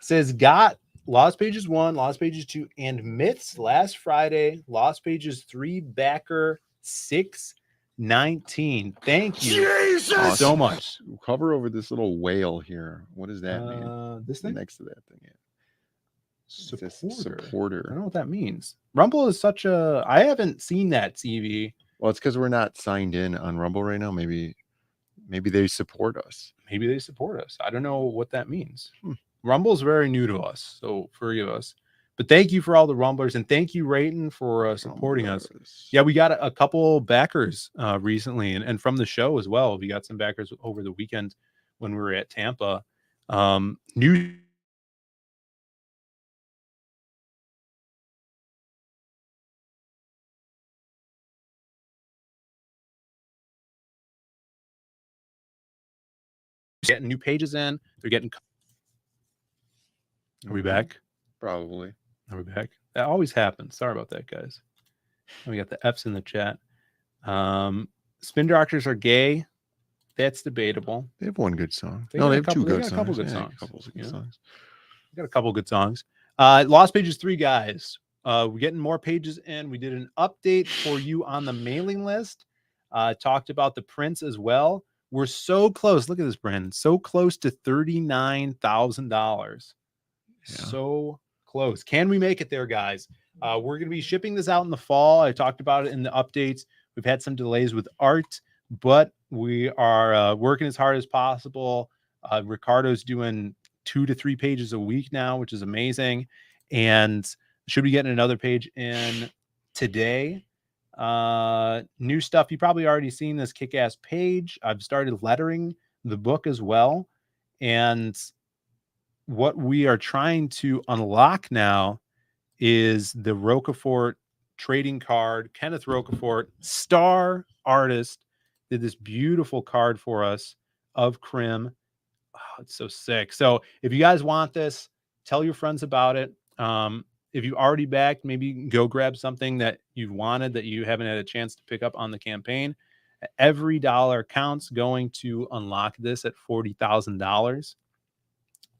says got Lost Pages 1, Lost Pages 2, and Myths last Friday. Lost Pages 3 backer 619. Thank you so much. Cover over this little whale here. What is that, man? This thing next to that thing. Yeah. Supporter. I don't know what that means. Rumble is such a. I haven't seen that CV. Well, it's because we're not signed in on Rumble right now. Maybe they support us. Maybe they support us. I don't know what that means. Rumble's very new to us, so forgive us. But thank you for all the Rumblers, and thank you, Rayton, for supporting us. Yeah, we got a couple backers recently, and from the show as well. We got some backers over the weekend when we were at Tampa. New. Getting new pages in. They're getting. Are we back? Probably. Are we back? That always happens. Sorry about that, guys. And we got the F's in the chat. Spin Doctors are gay. That's debatable. They have one good song. They have 2 good songs. songs. A couple good songs. Got a couple good songs. Lost Pages 3, guys. We're getting more pages in. We did an update for you on the mailing list. Talked about the prints as well. We're so close. Look at this, Brandon. So close to $39,000. So close. Can we make it there, guys? We're going to be shipping this out in the fall. I talked about it in the updates. We've had some delays with art, but we are working as hard as possible. Ricardo's doing 2 to 3 pages a week now, which is amazing. And should be getting another page in today. New stuff. You probably already seen this kick-ass page. I've started lettering the book as well. And what we are trying to unlock now is the Roquefort trading card. Kenneth Roquefort, star artist, did this beautiful card for us of Krim. Oh, it's so sick. So if you guys want this, tell your friends about it. If you already backed, maybe go grab something that you've wanted that you haven't had a chance to pick up on the campaign. Every dollar counts, going to unlock this at $40,000.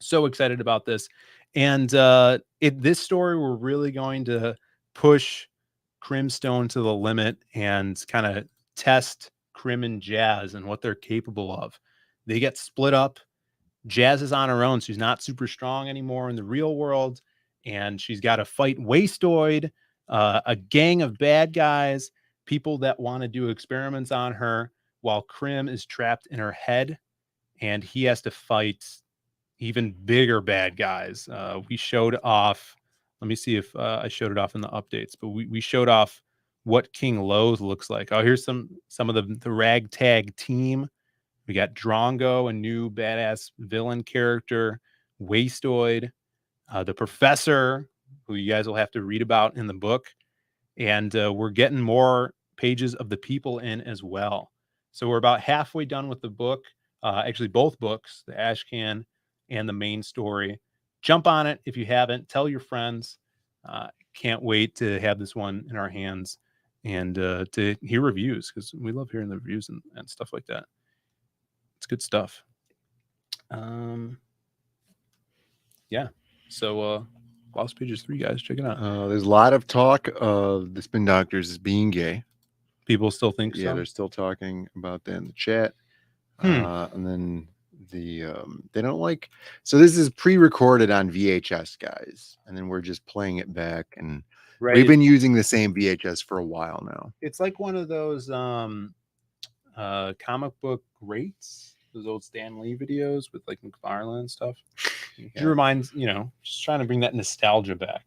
So excited about this. And this story, we're really going to push Crimstone to the limit and kind of test Crim and Jazz and what they're capable of. They get split up. Jazz is on her own. She's not super strong anymore in the real world. And she's got to fight Wastoid, a gang of bad guys, people that want to do experiments on her, while Krim is trapped in her head. And he has to fight even bigger bad guys. We showed off, let me see if I showed it off in the updates, but we showed off what King Loath looks like. Oh, here's some of the ragtag team. We got Drongo, a new badass villain character, Wastoid, the Professor, who you guys will have to read about in the book. And we're getting more pages of the people in as well. So we're about halfway done with the book. Actually, both books, the Ashcan and the main story. Jump on it if you haven't. Tell your friends. Can't wait to have this one in our hands and to hear reviews, because we love hearing the reviews and stuff like that. It's good stuff. Yeah. So Lost Pages 3, guys, check it out. There's a lot of talk of the Spin Doctors as being gay. People still think so? Yeah, they're still talking about that in the chat. And then they don't like, so this is pre-recorded on VHS, guys, and then we're just playing it back, and we've been using the same VHS for a while now. It's like one of those comic book greats, those old Stan Lee videos with like McFarlane and stuff. It reminds, just trying to bring that nostalgia back.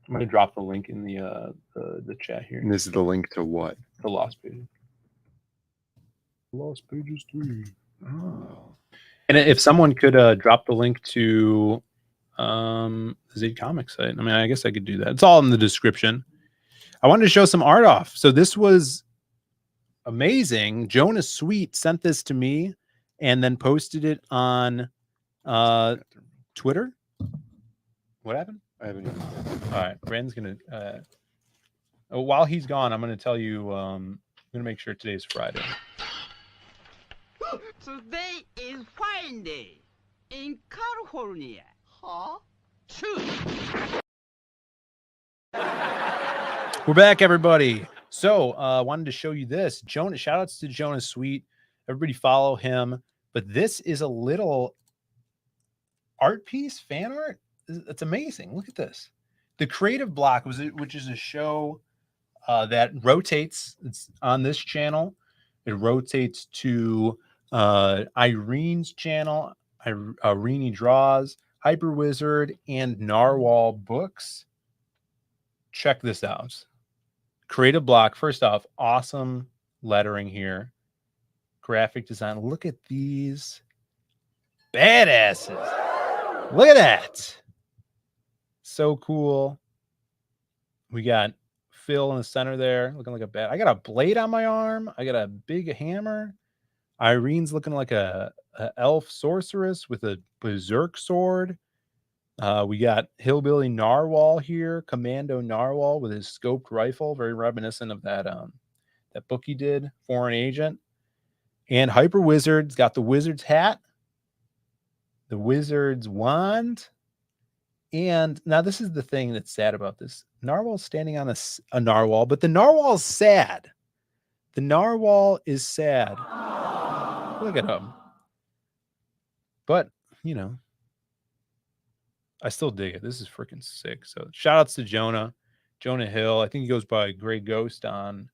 I'm gonna drop the link in the chat here. And this is the link to what? The Lost Pages. Lost Pages 3. Oh. And if someone could drop the link to the Z Comic site, I mean, I guess I could do that. It's all in the description. I wanted to show some art off. So this was amazing. Jonah Sweet sent this to me and then posted it on Twitter. What happened? I haven't. All right, Brandon's gonna. While he's gone, I'm gonna tell you. I'm gonna make sure today's Friday. Today is Friday in California. Huh? True. We're back, everybody. So, wanted to show you this. Jonah, shout outs to Jonah Sweet. Everybody follow him. But this is a little art piece, fan art. It's amazing. Look at this. The Creative Block, which is a show that rotates. It's on this channel. It rotates to Irene's channel. Irene Draws, Hyper Wizard, and Narwhal Books. Check this out. Creative Block. First off, awesome lettering here. Graphic design. Look at these badasses. Look at that. So cool. We got Phil in the center there, looking like a bat. I got a blade on my arm. I got a big hammer. Irene's looking like a elf sorceress with a berserk sword. We got Hillbilly Narwhal here, Commando Narwhal with his scoped rifle, very reminiscent of that book he did, Foreign Agent. And Hyper Wizard's got the wizard's hat, the wizard's wand. And now this is the thing that's sad about this. Narwhal's standing on a narwhal, but the narwhal's sad. The narwhal is sad. Look at him. But, I still dig it. This is freaking sick. So shout outs to Jonah Hill. I think he goes by Gray Ghost on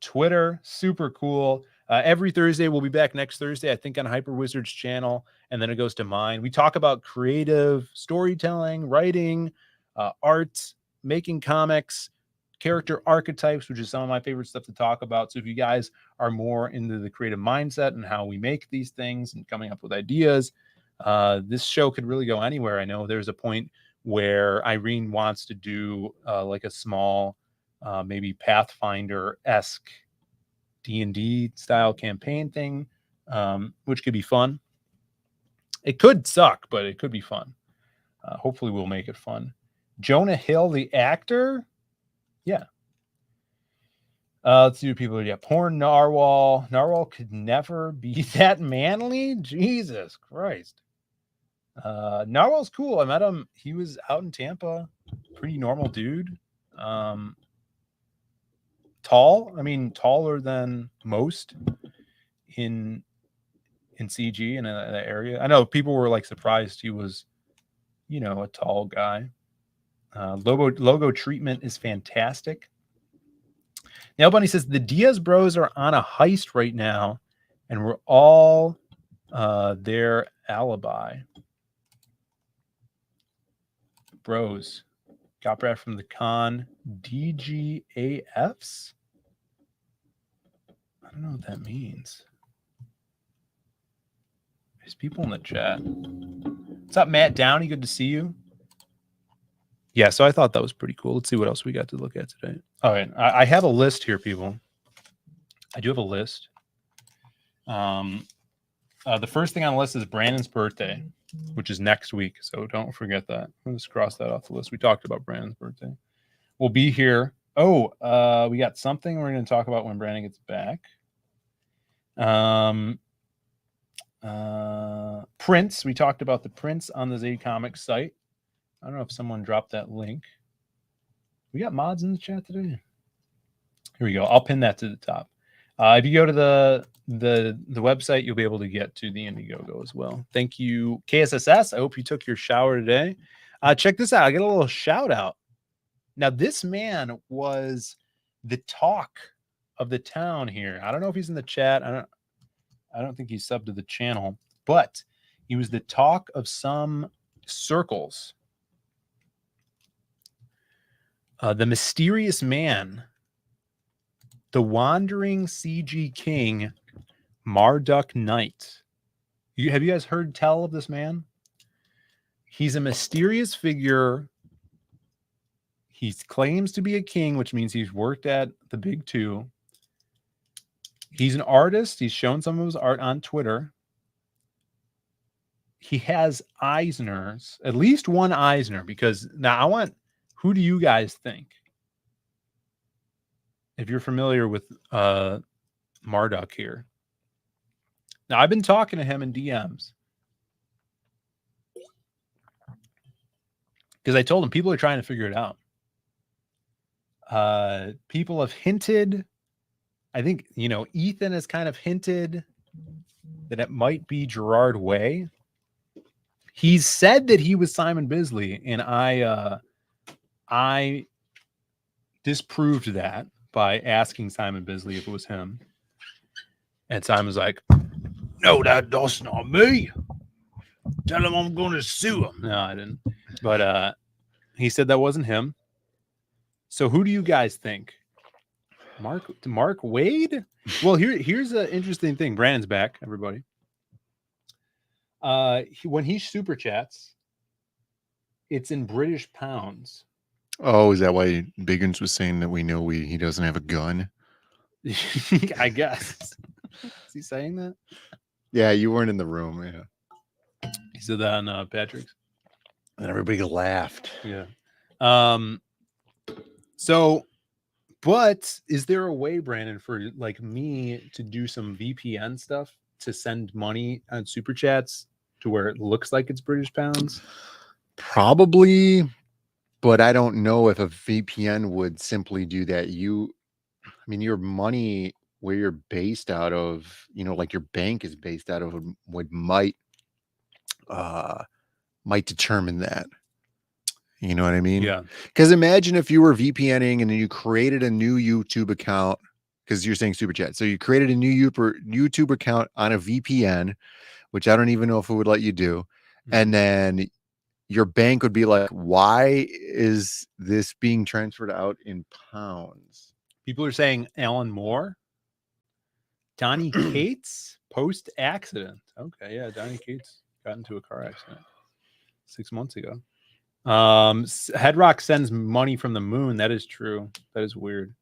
Twitter. Super cool. Every Thursday, we'll be back next Thursday, I think, on Hyper Wizard's channel, and then it goes to mine. We talk about creative storytelling, writing, art, making comics, character archetypes, which is some of my favorite stuff to talk about. So if you guys are more into the creative mindset and how we make these things and coming up with ideas, this show could really go anywhere. I know there's a point where Irene wants to do like a small, maybe Pathfinder-esque D&D style campaign thing, which could be fun. It could suck, but it could be fun. Hopefully we'll make it fun. Jonah Hill, the actor. Yeah. Let's see what people are. Yeah. Porn Narwhal. Narwhal could never be that manly. Jesus Christ. Narwhal's cool. I met him. He was out in Tampa. Pretty normal dude. Tall. I mean, taller than most in CG in that area. I know people were like surprised he was, you know, a tall guy. Logo treatment is fantastic. Nail Bunny says the Diaz bros are on a heist right now, and we're all their alibi. Bros. Got Brad from the con. DGAFs? I don't know what that means. There's people in the chat. What's up, Matt Downey? Good to see you. Yeah, so I thought that was pretty cool. Let's see what else we got to look at today. All right, I have a list here, people. I do have a list. The first thing on the list is Brandon's birthday, which is next week. So don't forget that. Let's cross that off the list. We talked about Brandon's birthday. We'll be here. Oh, we got something we're going to talk about when Brandon gets back. Prince. We talked about the Prince on the Z Comics site. I don't know if someone dropped that link. We got mods in the chat today. Here we go. I'll pin that to the top. If you go to the website, you'll be able to get to the Indiegogo as well. Thank you, KSSS. I hope you took your shower today. Check this out. I get a little shout out. Now, this man was the talk of the town here. I don't know if he's in the chat. I don't think he's subbed to the channel, but he was the talk of some circles. The mysterious man, the wandering CG king, Marduk Knight. Have you guys heard tell of this man? He's a mysterious figure. He claims to be a king, which means he's worked at the big two. He's an artist. He's shown some of his art on Twitter. He has Eisners, at least one Eisner, because now who do you guys think? If you're familiar with Marduk here. Now, I've been talking to him in DMs. Because I told him people are trying to figure it out. People have hinted. I think, Ethan has kind of hinted that it might be Gerard Way. He's said that he was Simon Bisley, and I disproved that by asking Simon Bisley if it was him. And Simon's like, no, that's not me. Tell him I'm going to sue him. No, I didn't. But he said that wasn't him. So who do you guys think? Mark Wade? Well, here's an interesting thing. Brandon's back, everybody. When he super chats, it's in British pounds. Oh, is that why Biggins was saying that we know he doesn't have a gun? I guess. Is he saying that? Yeah, you weren't in the room. Yeah. He said that on Patrick's. And everybody laughed. Yeah. So, but is there a way, Brandon, for like me to do some VPN stuff to send money on super chats to where it looks like it's British pounds? Probably, but I don't know if a VPN would simply do that. Your money where you're based out of, like your bank is based out of, might determine that. You know what I mean? Yeah. Because imagine if you were VPNing and then you created a new YouTube account, because you're saying super chat. So you created a new YouTube account on a VPN, which I don't even know if it would let you do. Mm-hmm. And then your bank would be like, why is this being transferred out in pounds? People are saying Alan Moore, Donnie Cates post accident. Okay, yeah, Donnie Cates got into a car accident 6 months ago. Headrock sends money from the moon. That is true. That is weird.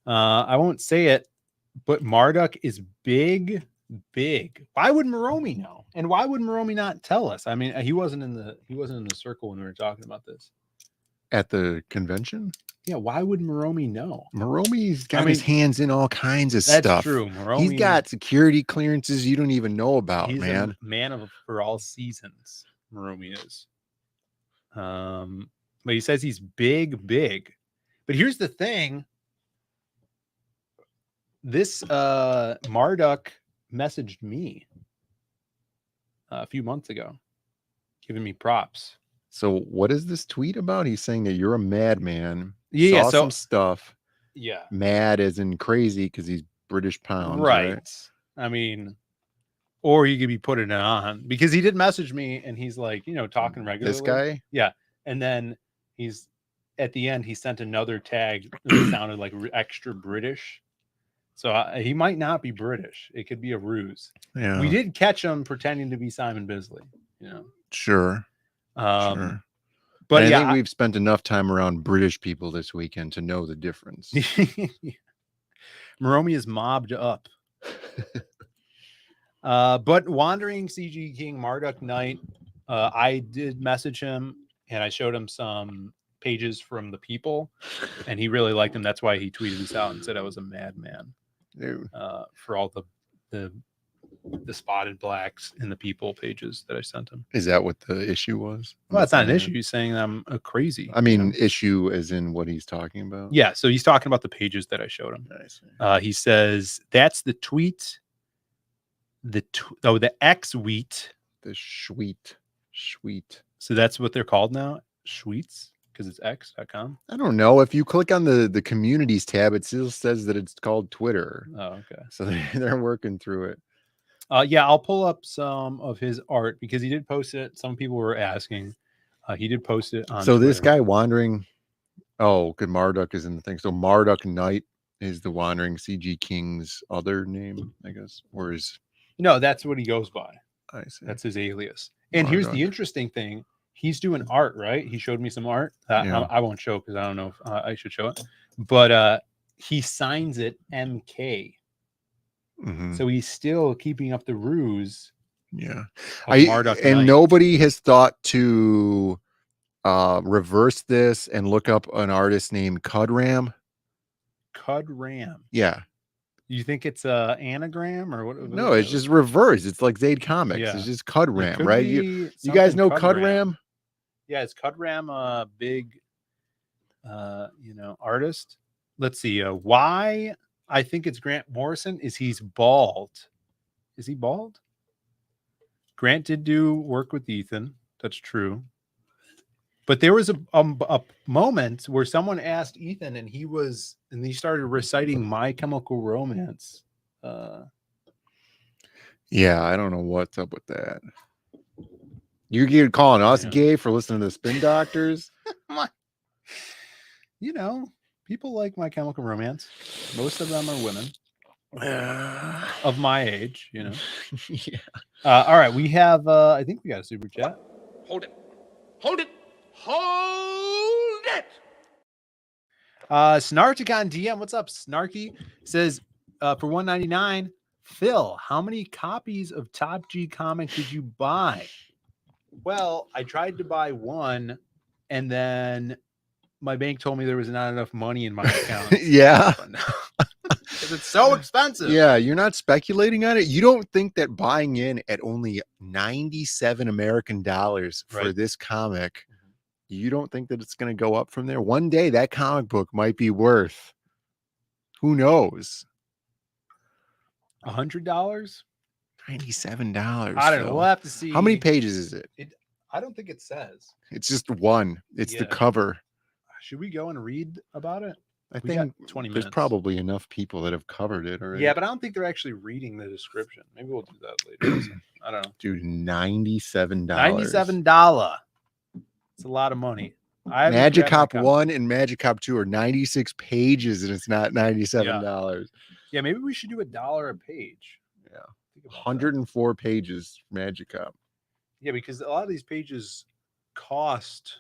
I won't say it, but Marduk is big. Why would Moromi know? And why would Moromi not tell us? I mean, he wasn't in the circle when we were talking about this At the convention. Yeah, why would Moromi know? Moromi's got his hands in all kinds of stuff. That's true. He's got security clearances you don't even know about, he's man. a man for all seasons. Moromi is. But he says he's big. But here's the thing. This Marduk messaged me a few months ago, giving me props. So what is this tweet about? He's saying that you're a madman. Yeah, saw so some stuff. Yeah, mad as in crazy because he's British pounds, right? I mean, or you could be putting it on because he did message me and he's like, talking regularly. This guy, yeah, and then he's at the end he sent another tag that sounded like extra British. So he might not be British. It could be a ruse. Yeah, we did catch him pretending to be Simon Bisley. Sure. But I think we've spent enough time around British people this weekend to know the difference. Moromi is mobbed up. But Wandering CG King Marduk Knight, I did message him and I showed him some pages from the people and he really liked them. That's why he tweeted this out and said I was a madman for all the spotted blacks in the people pages that I sent him. Is that what the issue was? Well, that's not an issue. He's saying I'm a crazy. I mean, issue as in what he's talking about. Yeah. So he's talking about the pages that I showed him. He says that's the tweet. The X wheat. The Sweet. So that's what they're called now. Sweets. Because it's x.com. I don't know. If you click on the communities tab, it still says that it's called Twitter. Oh, okay. So they're working through it. Yeah, I'll pull up some of his art because he did post it. Some people were asking. He did post it on So this Twitter. guy Wandering. Oh, good. Marduk is in the thing. So Marduk Knight is the Wandering CG King's other name, I guess. Or is No, that's what he goes by. I see. That's his alias. And Marduk. here's the interesting thing. He's doing art, right? He showed me some art. Yeah. I won't show because I don't know if I should show it. But he signs it MK. Mhm. So he's still keeping up the ruse. Yeah. Marduk and Knight. nobody has thought to reverse this and look up an artist named Cudram. Cudram. Yeah. You think it's a anagram or what? No, it's just reverse. It's like Zaid Comics. Yeah. It's just Cudram, Could right? be You guys know something Cudram? Yeah, is Cudram a big artist? Let's see. Why I think it's Grant Morrison is he's bald. Is he bald? Grant did do work with Ethan. That's true. But there was a moment where someone asked Ethan and he started reciting My Chemical Romance. Yeah, I don't know what's up with that. You're calling us gay for listening to the Spin Doctors? People like My Chemical Romance. Most of them are women of my age, Yeah. All right, we have I think we got a super chat. Hold it. Snarticon DM, what's up, Snarky? Says for $1.99, Phil, how many copies of Top G comic did you buy? Well, I tried to buy one, and then my bank told me there was not enough money in my account. Yeah. Because it's so expensive. Yeah, you're not speculating on it. You don't think that buying in at only 97 American dollars for this comic, you don't think that it's going to go up from there? One day that comic book might be worth, who knows? $100? $97. I don't know. We'll have to see. How many pages is it? I don't think it says. It's just one. It's the cover. Should we go and read about it? I We think got 20 there's minutes. probably enough people that have covered it already. Yeah, but I don't think they're actually reading the description. Maybe we'll do that later. I don't know. Dude, $97. $97. It's a lot of money. I haven't Magic grabbed my Cop 1 and Magic Cop 2 are 96 pages and it's not $97. Yeah, maybe we should do $1 a page. Yeah. Think about that. 104 pages Magic Cop. Yeah, because a lot of these pages cost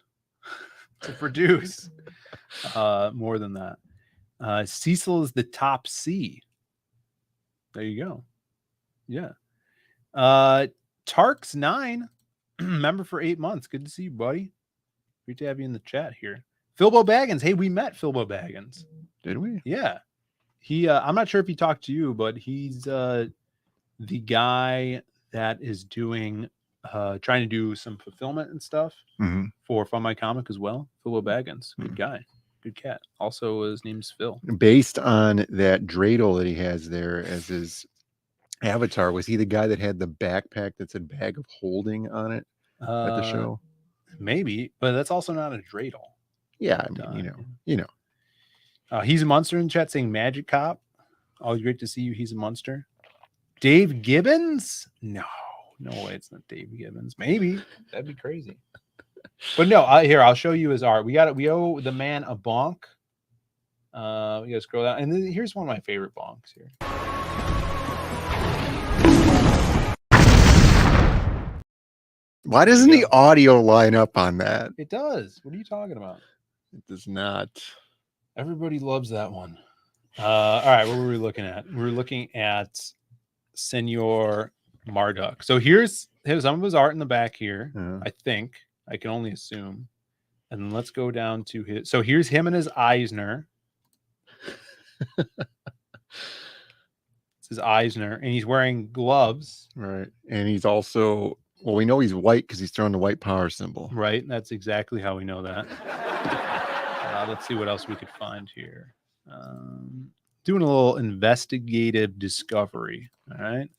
to produce more than that. Cecil is the top C. There you go. Yeah. Tarks 9, member for 8 months. Good to see you, buddy. Great to have you in the chat here. Philbo Baggins. Hey, we met Philbo Baggins. Did we? Yeah. He I'm not sure if he talked to you, but he's the guy that is doing trying to do some fulfillment and stuff for Fun My Comic as well. Philbo Baggins. Good guy. Good cat. Also, his name's Phil. Based on that dreidel that he has there as his avatar, was he the guy that had the backpack that said bag of holding on it at the show? Maybe, but that's also not a dreidel. Yeah, I mean, you know. He's a monster in chat saying Magic Cop. Always great to see you. He's a monster. Dave Gibbons? No way. It's not Dave Gibbons. Maybe that'd be crazy. But no, here I'll show you his art. We owe the man a bonk. We gotta scroll down, and then here's one of my favorite bonks here. Why doesn't the audio line up on that? It does. What are you talking about? It does not. Everybody loves that one. All right, what were we looking at? We were looking at Senor Marduk. So here's some of his art in the back here. I think. I can only assume. And then let's go down to his. So here's him and his Eisner. It's his Eisner, and he's wearing gloves. Right. And he's also, well, we know he's white because he's throwing the white power symbol. Right. That's exactly how we know that. Let's see what else we could find here. Doing a little investigative discovery. All right.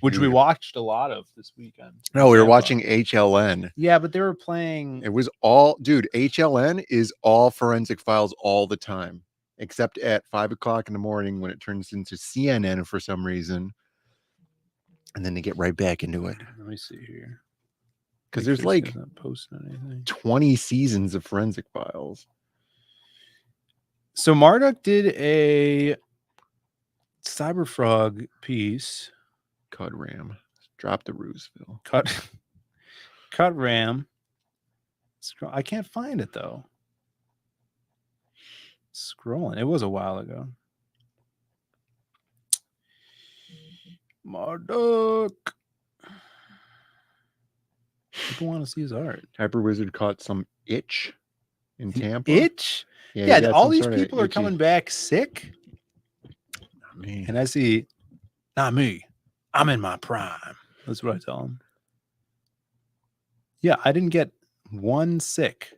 Which we watched a lot of this weekend. No, we were watching HLN. Yeah, but they were playing. It was all, dude, HLN is all Forensic Files all the time, except at 5 o'clock in the morning when it turns into CNN for some reason. And then they get right back into it. Let me see here. Because there's like 20 seasons of Forensic Files. So Marduk did a Cyberfrog piece. Cut Ram. Drop the ruse, Phil. Cut Ram. I can't find it though. Scrolling. It was a while ago. Marduk. People want to see his art. Hyper Wizard caught some itch in Tampa. Itch? Yeah, all these people are coming back sick. Not me. And I see, not me. I'm in my prime. That's what I tell them. Yeah, I didn't get one sick.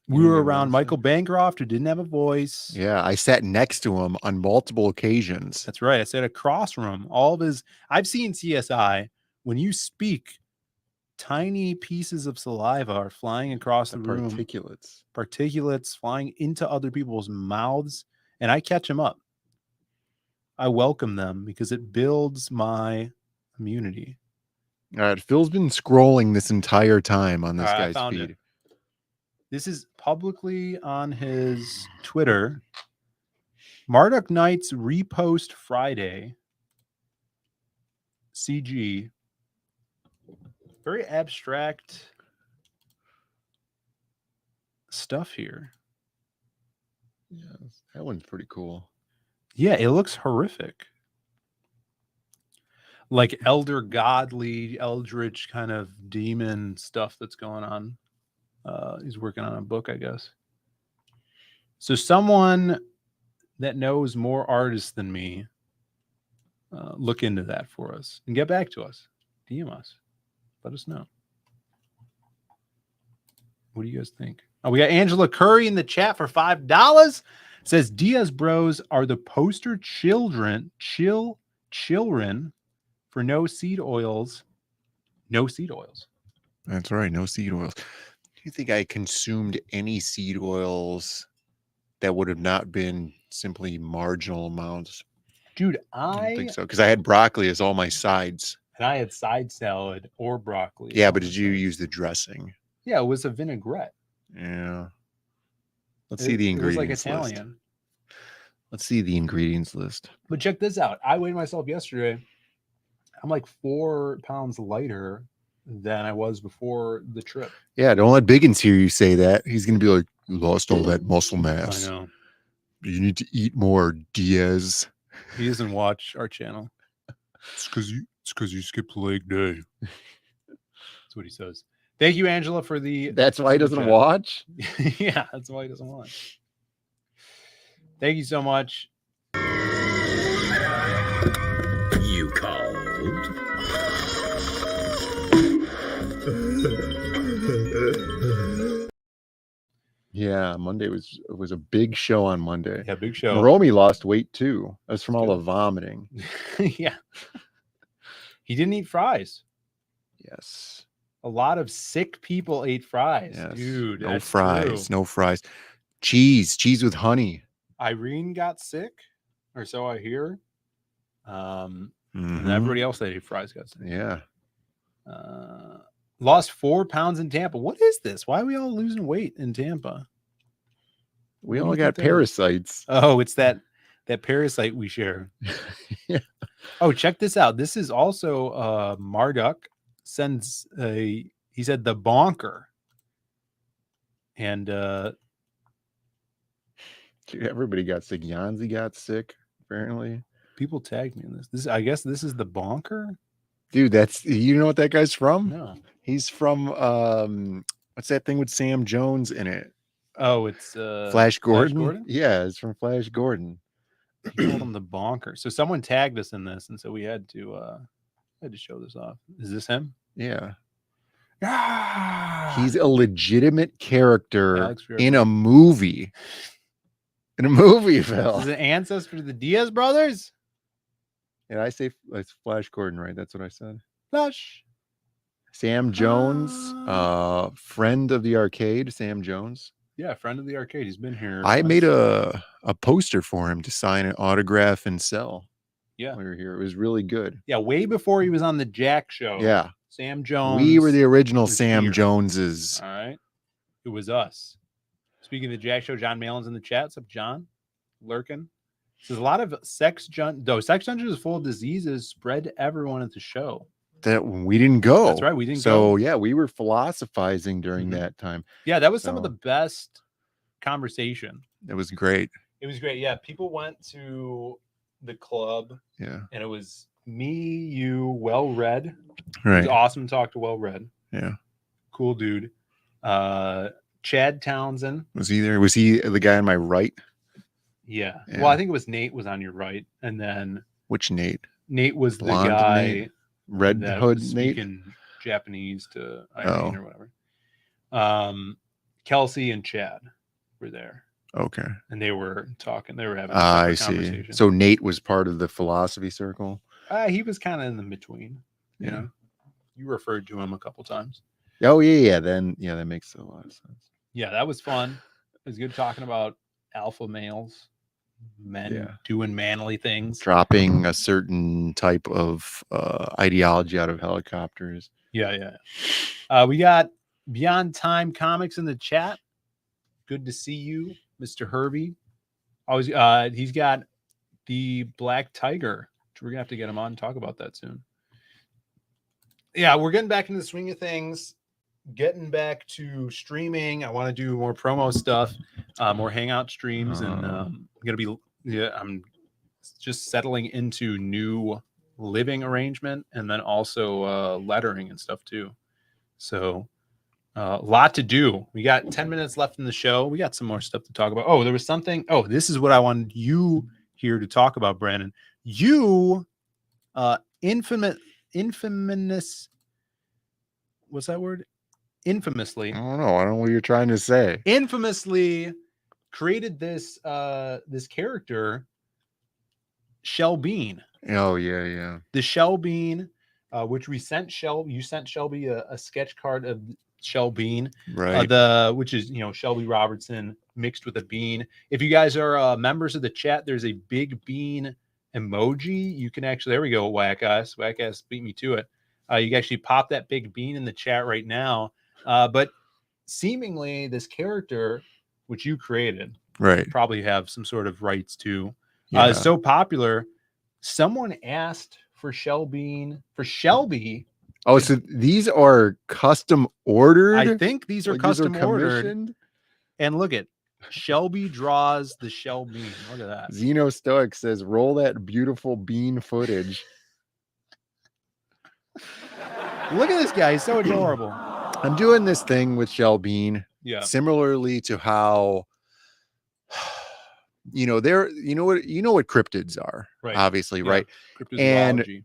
We were around Michael Bancroft, who didn't have a voice. Yeah, I sat next to him on multiple occasions. That's right. I sat across from him. All of his, I've seen CSI. When you speak, tiny pieces of saliva are flying across the room. Particulates flying into other people's mouths, and I catch them up. I welcome them because it builds my immunity. All right, Phil's been scrolling this entire time on this guy's feed. This is publicly on his Twitter. Marduk Knights repost Friday. CG. Very abstract stuff here. Yeah, that one's pretty cool. Yeah, it looks horrific. Like elder godly, eldritch kind of demon stuff that's going on. He's working on a book, I guess. So someone that knows more artists than me, look into that for us and get back to us. DM us. Let us know. What do you guys think? Oh, we got Angela Curry in the chat for $5. Says Diaz Bros are the poster children for no seed oils. No seed oils. That's right. No seed oils. Do you think I consumed any seed oils that would have not been simply marginal amounts? Dude, I don't think so. Because I had broccoli as all my sides. And I had side salad or broccoli. Yeah, but did you use the dressing? Yeah, it was a vinaigrette. Yeah. Let's see the It was like ingredients list. Italian. Let's see the ingredients list. But check this out. I weighed myself yesterday. I'm like 4 pounds lighter than I was before the trip. Yeah, don't let Biggins hear you say that. He's gonna be like, you lost all that muscle mass. I know. You need to eat more, Diaz. He doesn't watch our channel. It's because you skipped leg day. That's what he says. Thank you, Angela, for the. That's why he super doesn't chat. watch. Yeah, that's why he doesn't watch. Thank you so much. You called. Yeah, Monday was a big show on Monday. Yeah, big show. Romy lost weight too. That's from all the vomiting. Yeah. He didn't eat fries. Yes. A lot of sick people ate fries. Yes. Dude, No that's fries. true. No fries. Cheese with honey. Irene got sick, or so I hear. And Mhm. everybody else that ate fries got sick. Yeah. Lost 4 pounds in Tampa. What is this? Why are we all losing weight in Tampa? We What do all you got think that is? parasites. Oh, it's that parasite we share. Yeah. Oh, check this out. This is also Marduk sends he said the bonker. And Dude, everybody got sick. Yanzi got sick, apparently. people tagged me in this. I guess this is the bonker. Dude, you know what that guy's from? No. He's from what's that thing with Sam Jones in it? Oh, it's Flash Gordon? Gordon? Yeah, it's from Flash Gordon. He called him the bonker. So someone tagged us in this, and so we had to show this off. Is this him? Yeah. Ah! He's a legitimate character Alex River. in a movie. In a movie, Phil. This is an ancestor to the Diaz brothers. And I say it's Flash Gordon, right? That's what I said. Flash. Sam Jones, friend of the arcade, Sam Jones. Yeah, friend of the arcade. He's been here. I made a poster for him to sign an autograph and sell. Yeah. We were here. It was really good. Yeah, way before he was on the Jack show. Yeah. Sam Jones. We were the original was Sam here. Joneses. All right. It was us. Speaking of the Jack show, John Malin's in the chat. What's up, John? Lurking. Says a lot of sex dungeons full of diseases spread to everyone at the show. That we didn't go. That's right. We didn't go. So yeah, we were philosophizing during that time. Yeah, that was some of the best conversation. It was great. It was great. Yeah, people went to the club. Yeah. And it was me, you, Well Red. Right. It was awesome to talk to Well Red. Yeah. Cool dude. Chad Townsend. Was he there? Was he the guy on my right? Yeah. Yeah. Well, I think it was Nate was on your right. And then Which Nate? Nate was the Blonde guy Nate? Red that Hood was Nate? speaking Japanese to Irene or whatever. Kelsey and Chad were there. Okay. And they were talking. They were having a I separate see. conversation. So Nate was part of the philosophy circle. He was kind of in the between. You Yeah. know, you referred to him a couple times. Oh yeah. Then yeah, that makes a lot of sense. Yeah, that was fun. It was good talking about alpha males, men doing manly things. Dropping a certain type of ideology out of helicopters. Yeah. We got Beyond Time Comics in the chat. Good to see you, Mr. Herbie. Always, he's got the Black Tiger. We're gonna have to get him on and talk about that soon. Yeah, we're getting back into the swing of things. Getting back to streaming. I want to do more promo stuff, more hangout streams, and I'm just settling into new living arrangement, and then also lettering and stuff too. So a lot to do. We got 10 minutes left in the show. We got some more stuff to talk about. Oh, there was something. Oh, this is what I wanted you here to talk about, Brandon. You infamous what's that word? Infamously. I don't know what you're trying to say. Infamously created this this character, Shelb Bean. Oh yeah. The Shelb Bean, which we sent you sent Shelby a sketch card of Shelb Bean, right? Which is Shelby Robertson mixed with a bean. If you guys are members of the chat, there's a big bean emoji. You can actually, there we go, whack ass beat me to it. You can actually pop that big bean in the chat right now. But seemingly this character, which you created, Right. probably have some sort of rights to, Yeah. is so popular. Someone asked for Shelby. Oh, so these are custom ordered? I think these are Like, custom ordered. commissioned? And look at Shelby draws the Shelb Bean. Look at that. Zeno Stoic says, roll that beautiful bean footage. Look at this guy. He's so adorable. I'm doing this thing with Shelb Bean. Yeah. Similarly to how, you know what cryptids are, Right. obviously, Yeah. right? And Cryptozoology.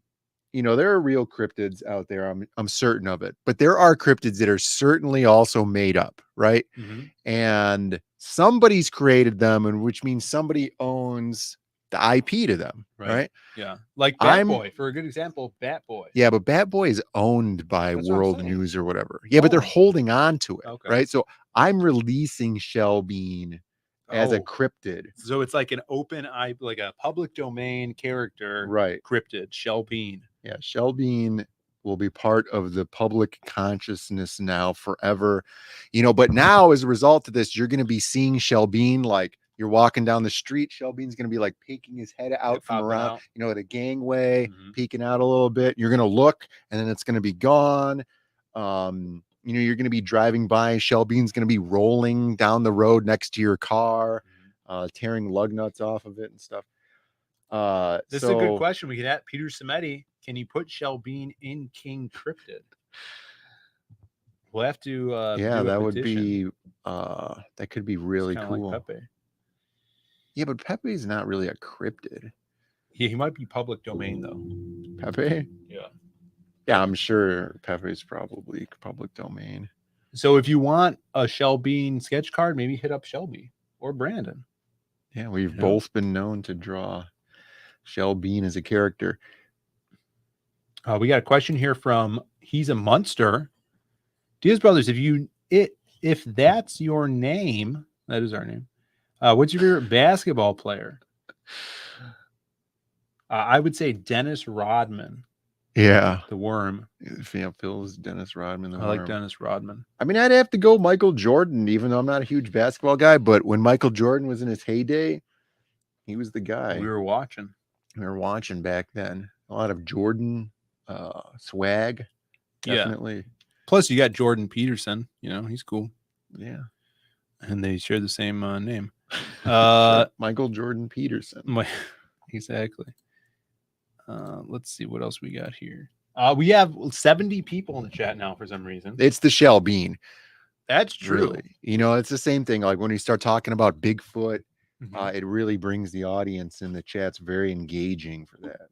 there are real cryptids out there. I'm certain of it, but there are cryptids that are certainly also made up, right? Mhm. And somebody's created them, and which means somebody owns the IP to them, right? Yeah. Like Bat Boy, for a good example, Bat Boy. Yeah, but Bat Boy is owned by That's what I'm World saying. News or whatever. Yeah, but they're holding on to it, Okay. right? So I'm releasing Shelb Bean as a Oh. cryptid. So it's like an open eye, like a public domain character, Right. cryptid, Shelb Bean. Yeah, Shelb Bean will be part of the public consciousness now forever. But now as a result of this, you're going to be seeing Shelb Bean, like you're walking down the street. Shelb Bean's going to be like peeking his head out from popping around, out. at a gangway, Mhm. peeking out a little bit. You're going to look, and then it's going to be gone. You're going to be driving by. Shelb Bean's going to be rolling down the road next to your car, tearing lug nuts off of it and stuff. This is a good question. We could ask Peter Cimetti. Can you put Shelb Bean in King Cryptid? We'll have to. Yeah, do a that would petition. be. That could be really It's kinda cool. like Pepe. Yeah, but Pepe's not really a cryptid. Yeah, he might be public domain though. Pepe? Yeah. Yeah, I'm sure Pepe's probably public domain. So if you want a Shelb Bean sketch card, maybe hit up Shelby or Brandon. Yeah, we've both been known to draw Shelb Bean as a character. We got a question here from He's a Monster. Diaz Brothers, if that's your name, that is our name. What's your favorite basketball player? I would say Dennis Rodman. Yeah, the Worm. Phil's Dennis Rodman. I like Dennis Rodman. I mean, I'd have to go Michael Jordan, even though I'm not a huge basketball guy. But when Michael Jordan was in his heyday, he was the guy. We were watching back then. A lot of Jordan swag. Definitely. Yeah. Plus, you got Jordan Peterson. He's cool. Yeah. And they share the same name. Michael Jordan Peterson. Exactly. Let's see what else we got here. We have 70 people in the chat now for some reason. It's the Shelb Bean. That's true. Really. It's the same thing. Like when you start talking about Bigfoot, it really brings the audience in the chat's very engaging for that.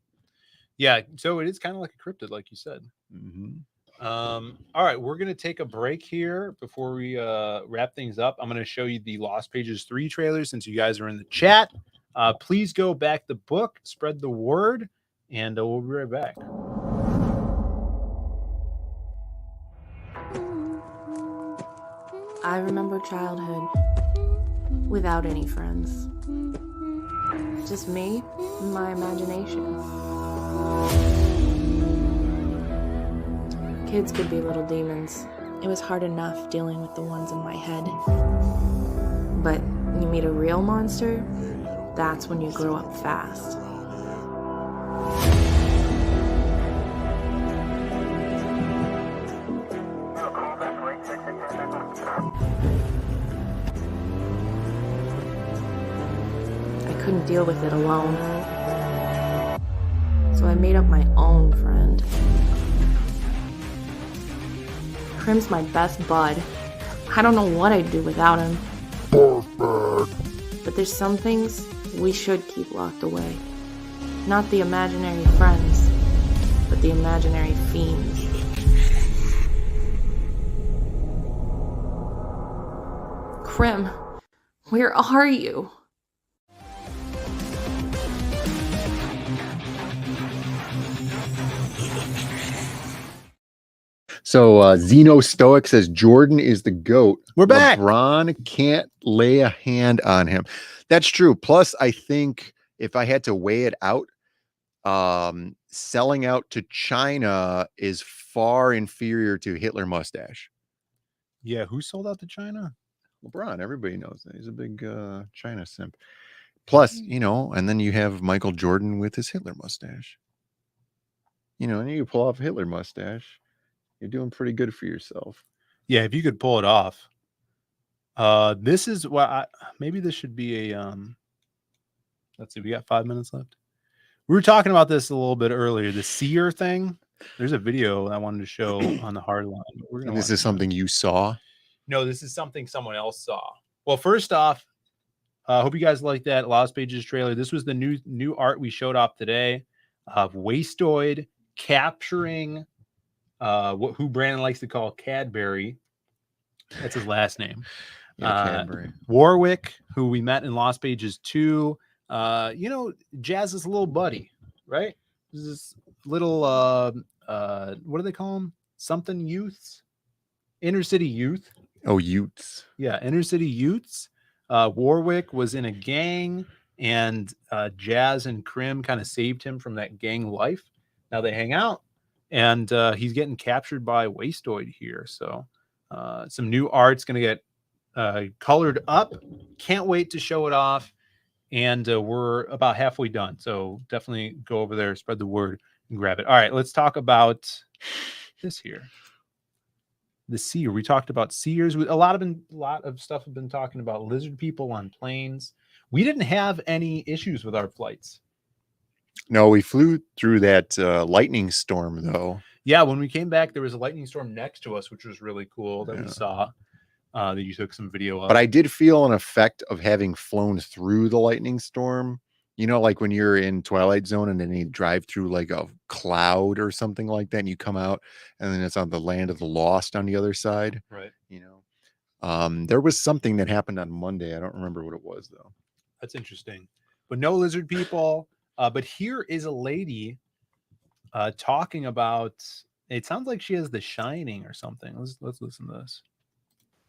Yeah. So it is kind of like a cryptid, like you said. Mm-hmm. All right, we're going to take a break here before we wrap things up. I'm going to show you the Lost Pages 3 trailer since you guys are in the chat. Please go back the book, spread the word, and we'll be right back. I remember childhood without any friends. Just me and my imagination. Kids could be little demons. It was hard enough dealing with the ones in my head. But you meet a real monster, that's when you grow up fast. I couldn't deal with it alone. So I made up my own friend. Krim's my best bud. I don't know what I'd do without him. But there's some things we should keep locked away. Not the imaginary friends, but the imaginary fiends. Krim, where are you? So Zeno Stoic says Jordan is the GOAT. We're back. LeBron can't lay a hand on him. That's true. Plus, I think if I had to weigh it out, selling out to China is far inferior to Hitler mustache. Yeah, who sold out to China? LeBron. Everybody knows that. He's a big China simp. Plus, and then you have Michael Jordan with his Hitler mustache. And you pull off a Hitler mustache, you're doing pretty good for yourself. Yeah, if you could pull it off. This is what maybe this should be a let's see, we got 5 minutes left. We were talking about this a little bit earlier, the seer thing. There's a video I wanted to show on the hard line. And this is something you saw? No, this is something someone else saw. Well, first off, hope you guys like that Lost Pages trailer. This was the new art we showed off today of Wastoid capturing who Brandon likes to call Cadbury. That's his last name. Cadbury. Warwick, who we met in Lost Pages 2. Jazz's little buddy, right? This is little what do they call them? Something youths? Inner city youth. Oh, youths. Yeah, inner city youths. Warwick was in a gang, and Jazz and Krim kind of saved him from that gang life. Now they hang out, and he's getting captured by Wastoid here. So some new art's going to get colored up. Can't wait to show it off. And we're about halfway done. So definitely go over there, spread the word, and grab it. All right, let's talk about this here. The seer. We talked about seers. A lot of stuff have been talking about lizard people on planes. We didn't have any issues with our flights. No, we flew through that lightning storm, though. Yeah, when we came back, there was a lightning storm next to us, which was really cool that we saw. That you took some video of. But I did feel an effect of having flown through the lightning storm. Like when you're in Twilight Zone and then you drive through like a cloud or something like that, and you come out and then it's on the land of the lost on the other side. Right. There was something that happened on Monday. I don't remember what it was, though. That's interesting. But no lizard people. But here is a lady talking about, it sounds like she has The Shining or something. Let's listen to this.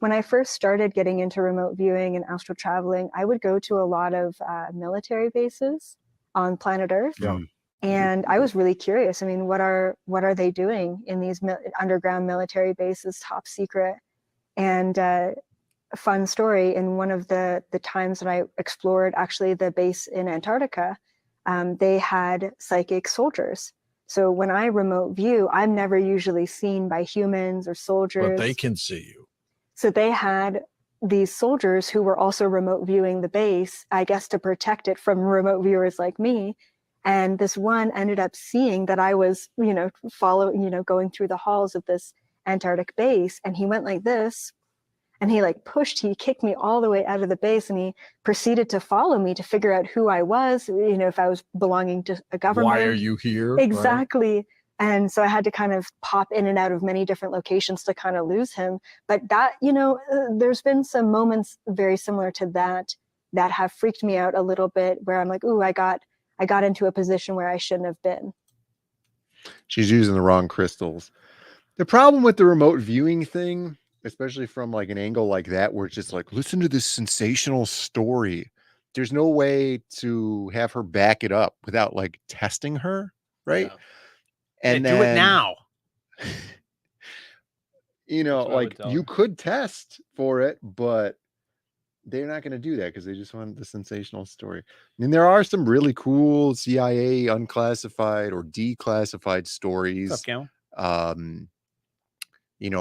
When I first started getting into remote viewing and astral traveling, I would go to a lot of military bases on planet Earth. Yeah. And I was really curious. I mean, what are they doing in these underground military bases, top secret? And a fun story, in one of the times that I explored actually the base in Antarctica, they had psychic soldiers. So when I remote view, I'm never usually seen by humans or soldiers. But they can see you. So they had these soldiers who were also remote viewing the base, I guess, to protect it from remote viewers like me. And this one ended up seeing that I was, going through the halls of this Antarctic base. And he went like this, and he kicked me all the way out of the base. And he proceeded to follow me to figure out who I was, if I was belonging to a government. Why are you here? Exactly. Right. And so I had to kind of pop in and out of many different locations to kind of lose him. But that, there's been some moments very similar to that have freaked me out a little bit, where I'm like, ooh, I got into a position where I shouldn't have been. She's using the wrong crystals. The problem with the remote viewing thing, especially from like an angle like that, where it's just like, listen to this sensational story. There's no way to have her back it up without like testing her, right? Yeah. And then, do it now. You could test for it, but they're not going to do that because they just want the sensational story. I mean, there are some really cool CIA unclassified or declassified stories. What's up,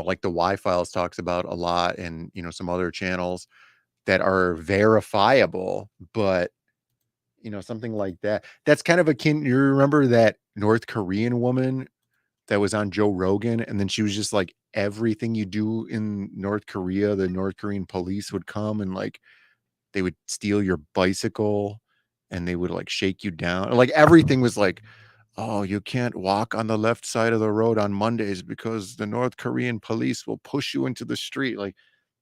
Like the Y-Files talks about a lot, and some other channels that are verifiable, but something like that. That's kind of akin. You remember that North Korean woman that was on Joe Rogan, and then she was just like, everything you do in North Korea, the North Korean police would come and like they would steal your bicycle and they would like shake you down. Like everything was like, oh, you can't walk on the left side of the road on Mondays because the North Korean police will push you into the street. Like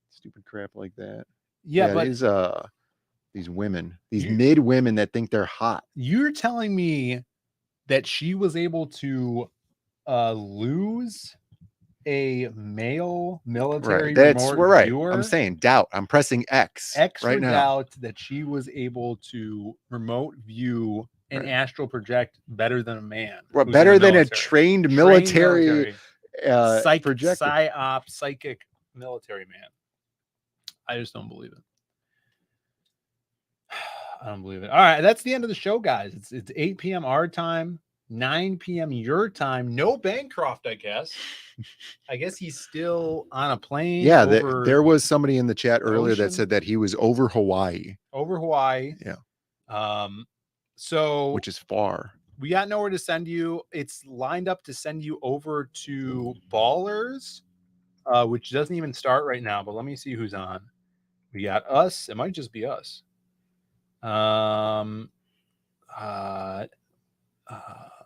stupid crap like that. Yeah, but these women, these mid women that think they're hot. You're telling me that she was able to lose a male military right. viewer? I'm saying doubt. I'm pressing X right now. Doubt that she was able to remote view and astral project better than a man. Better than a trained military psychic military man. I just don't believe it. I don't believe it. All right, that's the end of the show, guys. It's 8 p.m. our time, 9 p.m. your time. No Bancroft, I guess. I guess he's still on a plane. Yeah, there was somebody in the chat earlier that ocean? said that he was over Hawaii. Over Hawaii. Yeah. So which is far. We got nowhere to send you. It's lined up to send you over to Ballers, which doesn't even start right now, but let me see who's on. We got us. It might just be us.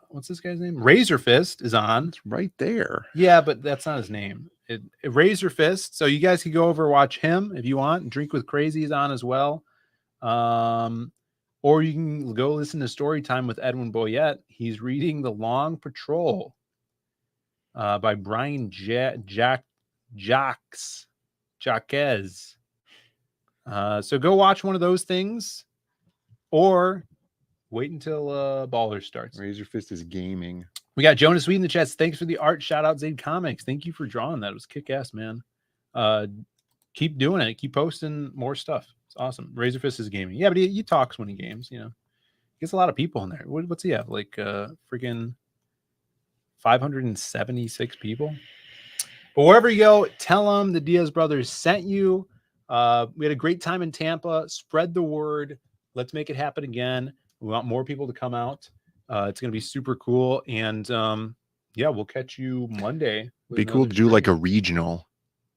What's this guy's name? Razor Fist is on. It's right there. Yeah, but that's not his name. Razor Fist. So you guys can go over watch him if you want. Drink with Crazy is on as well. Or you can go listen to Story Time with Edwin Boyette. He's reading The Long Patrol by Brian Jacques. So go watch one of those things, or wait until Baller starts. Razor Fist is gaming. We got Jonas Sweet in the chat. Thanks for the art. Shout out Zaid Comics. Thank you for drawing that. It was kick ass, man. Keep doing it. Keep posting more stuff. It's awesome. Razor Fist is gaming. Yeah, but he talks when he games. You know, he gets a lot of people in there. What's he have? Like freaking 576 people. But wherever you go, tell them the Diaz brothers sent you. We had a great time in Tampa. Spread the word. Let's make it happen again. We want more people to come out. It's going to be super cool. And yeah, we'll catch you Monday. Be cool to do like a regional.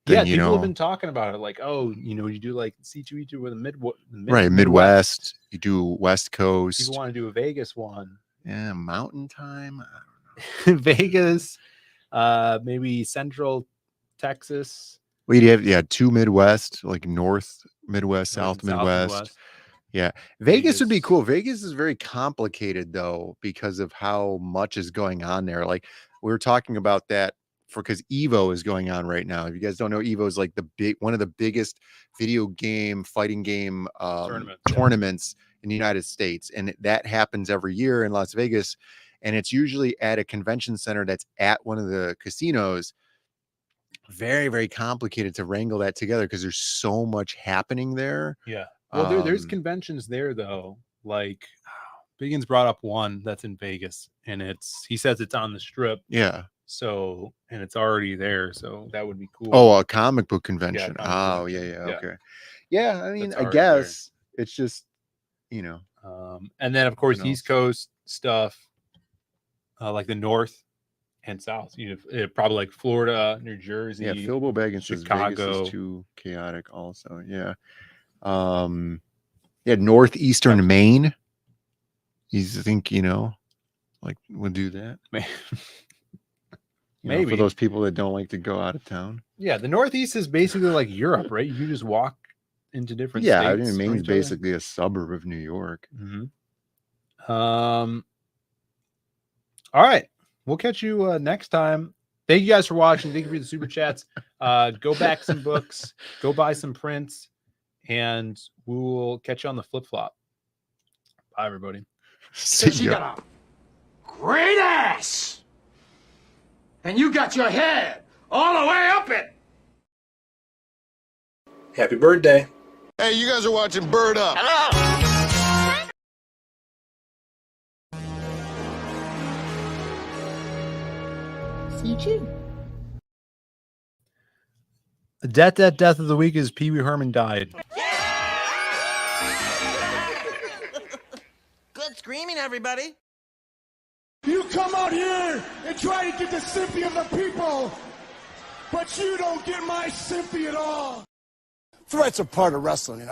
Yeah, people have been talking about it. Like, oh, you do like C2E2 with a Midwest. You do West Coast. People want to do a Vegas one. Yeah, Mountain Time. I don't know. Vegas, maybe Central Texas. Well, you have 2 Midwest, like North Midwest, South Midwest. Yeah, Vegas would be cool. Vegas is very complicated though because of how much is going on there. Like we were talking about that because Evo is going on right now. If you guys don't know, Evo is like one of the biggest fighting game tournaments in the United States, and that happens every year in Las Vegas, and it's usually at a convention center that's at one of the casinos. Very, very complicated to wrangle that together because there's so much happening there. Yeah. Well, there's conventions there though. Like Biggins brought up one that's in Vegas, and he says it's on the Strip. Yeah. So, and it's already there, so that would be cool. Oh, a comic book convention. Yeah, yeah. Okay. Yeah, I mean, I guess it's just, and then of course East Coast stuff, like the North and South. Probably like Florida, New Jersey. Yeah, Philbo Baggins says Chicago. Vegas is too chaotic. Also, yeah. Northeastern Maine. I think like would do that. Maybe for those people that don't like to go out of town. Yeah, the Northeast is basically like Europe, right? You just walk into different states. I mean, Maine's basically a suburb of New York. Mm-hmm. All right, we'll catch you next time. Thank you guys for watching. Thank you for the super chats. Go back some books, go buy some prints, and we will catch you on the flip flop. Bye, everybody. She got a great ass. And you got your head all the way up it. Happy birthday. Hey, you guys are watching Bird Up. Hello. CG. The death of the week is Pee Wee Herman died. Good screaming, everybody. You come out here and try to get the sympathy of the people, but you don't get my sympathy at all. Threats are part of wrestling,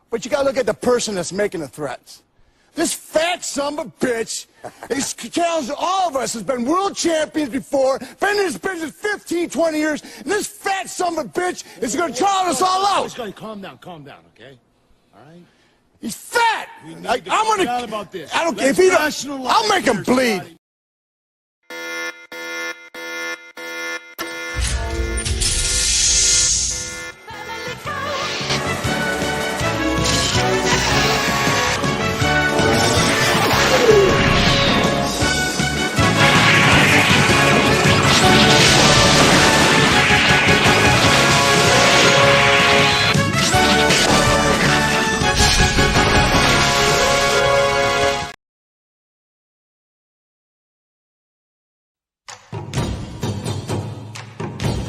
but you gotta look at the person that's making the threats. This fat son of a bitch is challenging all of us, has been world champions before, been in this business 15, 20 years, and this fat son of a bitch is gonna challenge us all out. Calm down, okay? All right? He's fat. I'm gonna. About this. I don't care if he don't. I'll make him bleed.